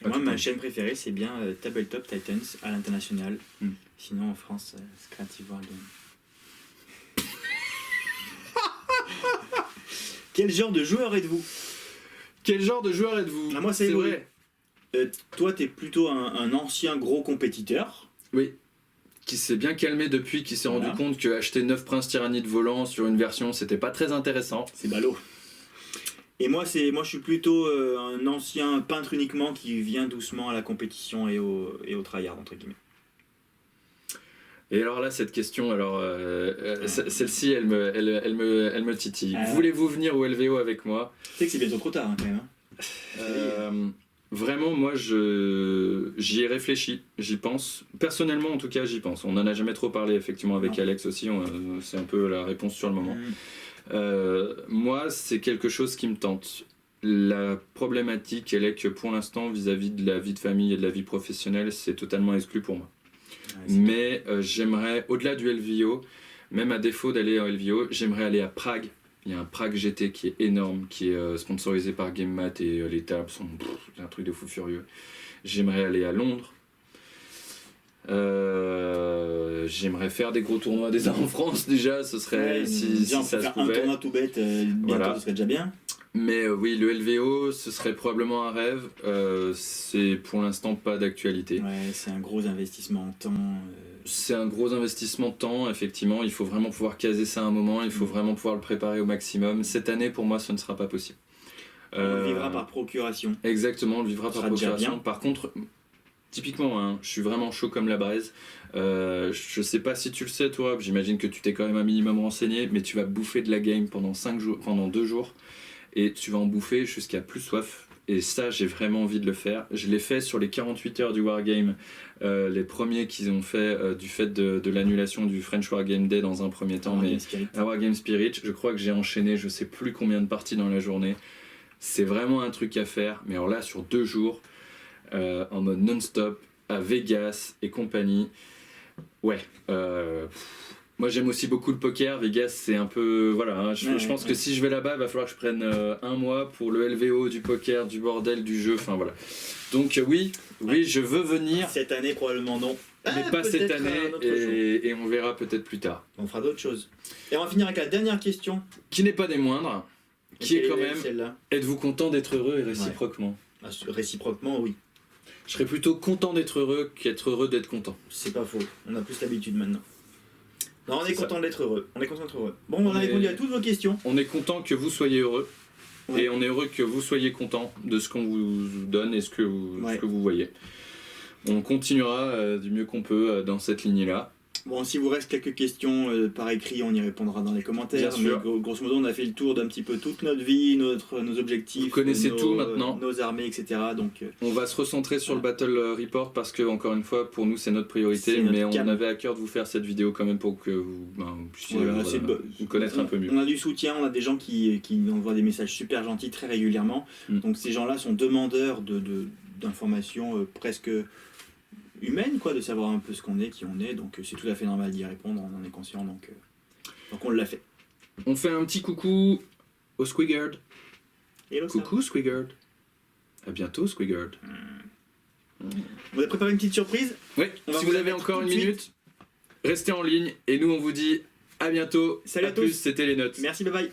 Moi, ma chaîne préférée, c'est bien Tabletop Titans à l'international. Sinon, en France, c'est Creative Wargames. Quel genre de joueur êtes-vous? Moi, c'est vrai. Toi, t'es plutôt un ancien gros compétiteur. Oui. qui s'est bien calmé depuis, qui s'est rendu compte que acheter 9 princes tyrannides volants sur une version, c'était pas très intéressant. C'est ballot. Et moi, je suis plutôt un ancien peintre uniquement qui vient doucement à la compétition et au tryhard, entre guillemets. Et alors là, cette question, celle-ci, elle me titille. Voulez-vous venir au LVO avec moi? Tu sais que c'est bientôt trop tard, quand même. Vraiment, moi, j'y ai réfléchi, j'y pense. Personnellement, en tout cas, j'y pense. On n'en a jamais trop parlé, effectivement, avec Alex aussi. C'est un peu la réponse sur le moment. Moi, c'est quelque chose qui me tente. La problématique, elle est que pour l'instant, vis-à-vis de la vie de famille et de la vie professionnelle, c'est totalement exclu pour moi. Mais j'aimerais, au-delà du LVO, même à défaut d'aller au LVO, j'aimerais aller à Prague. Il y a un Prague GT qui est énorme, qui est sponsorisé par GameMat et les tables sont un truc de fou furieux. J'aimerais aller à Londres. J'aimerais faire des gros tournois déjà en France déjà, ce serait si ça se pouvait. Un tournoi tout bête, bientôt, ce serait déjà bien. Mais oui, le LVO, ce serait probablement un rêve. C'est pour l'instant pas d'actualité. Ouais, c'est un gros investissement en temps. C'est un gros investissement de temps, effectivement. Il faut vraiment pouvoir caser ça à un moment. Il faut vraiment pouvoir le préparer au maximum. Cette année, pour moi, ce ne sera pas possible. On le vivra par procuration. Exactement, on le vivra par procuration. Par contre, typiquement, je suis vraiment chaud comme la braise. Je sais pas si tu le sais, toi. J'imagine que tu t'es quand même un minimum renseigné, mais tu vas bouffer de la game pendant 2 jours. Et tu vas en bouffer jusqu'à plus soif. Et ça, j'ai vraiment envie de le faire. Je l'ai fait sur les 48 heures du Wargame, les premiers qu'ils ont fait du fait de l'annulation du French Wargame Day dans un premier temps, mais à Wargame Spirit, je crois que j'ai enchaîné je sais plus combien de parties dans la journée. C'est vraiment un truc à faire, mais alors là, sur 2 jours, en mode non-stop, à Vegas et compagnie. Ouais, moi j'aime aussi beaucoup le poker. Vegas c'est un peu voilà, je pense que si je vais là-bas il va falloir que je prenne 1 mois pour le LVO, du poker, du bordel, du jeu, enfin voilà. Donc oui je veux venir. Cette année probablement non. Mais pas cette année et on verra peut-être plus tard. On fera d'autres choses. Et on va finir avec la dernière question. Qui n'est pas des moindres, qui est quand même, êtes-vous content d'être heureux et réciproquement? Réciproquement oui. Je serais plutôt content d'être heureux qu'être heureux d'être content. C'est pas faux, on a plus l'habitude maintenant. Non, on est content d'être heureux. Bon, on a répondu à toutes vos questions. On est content que vous soyez heureux. Et on est heureux que vous soyez content de ce qu'on vous donne et ce que vous voyez. On continuera du mieux qu'on peut dans cette lignée-là. Bon, si vous reste quelques questions par écrit, on y répondra dans les commentaires. Bien sûr. Mais grosso modo, on a fait le tour d'un petit peu toute notre vie, nos objectifs. Vous connaissez tout maintenant. Nos armées, etc. Donc, on va se recentrer sur le Battle Report parce que, encore une fois, pour nous, c'est notre priorité. Mais on avait à cœur de vous faire cette vidéo quand même pour que vous puissiez vous connaître un peu mieux. On a du soutien, on a des gens qui envoient des messages super gentils très régulièrement. Donc ces gens-là sont demandeurs d'informations presque humaine, quoi, de savoir un peu ce qu'on est, qui on est, donc c'est tout à fait normal d'y répondre, on en est conscient, donc on l'a fait. On fait un petit coucou au Squigard. Hello, coucou Squigard. À bientôt Squigard. Vous avez préparé une petite surprise? Oui, si vous avez encore une minute, restez en ligne et nous on vous dit à bientôt. Salut à tous. Plus, c'était les notes. Merci, bye bye.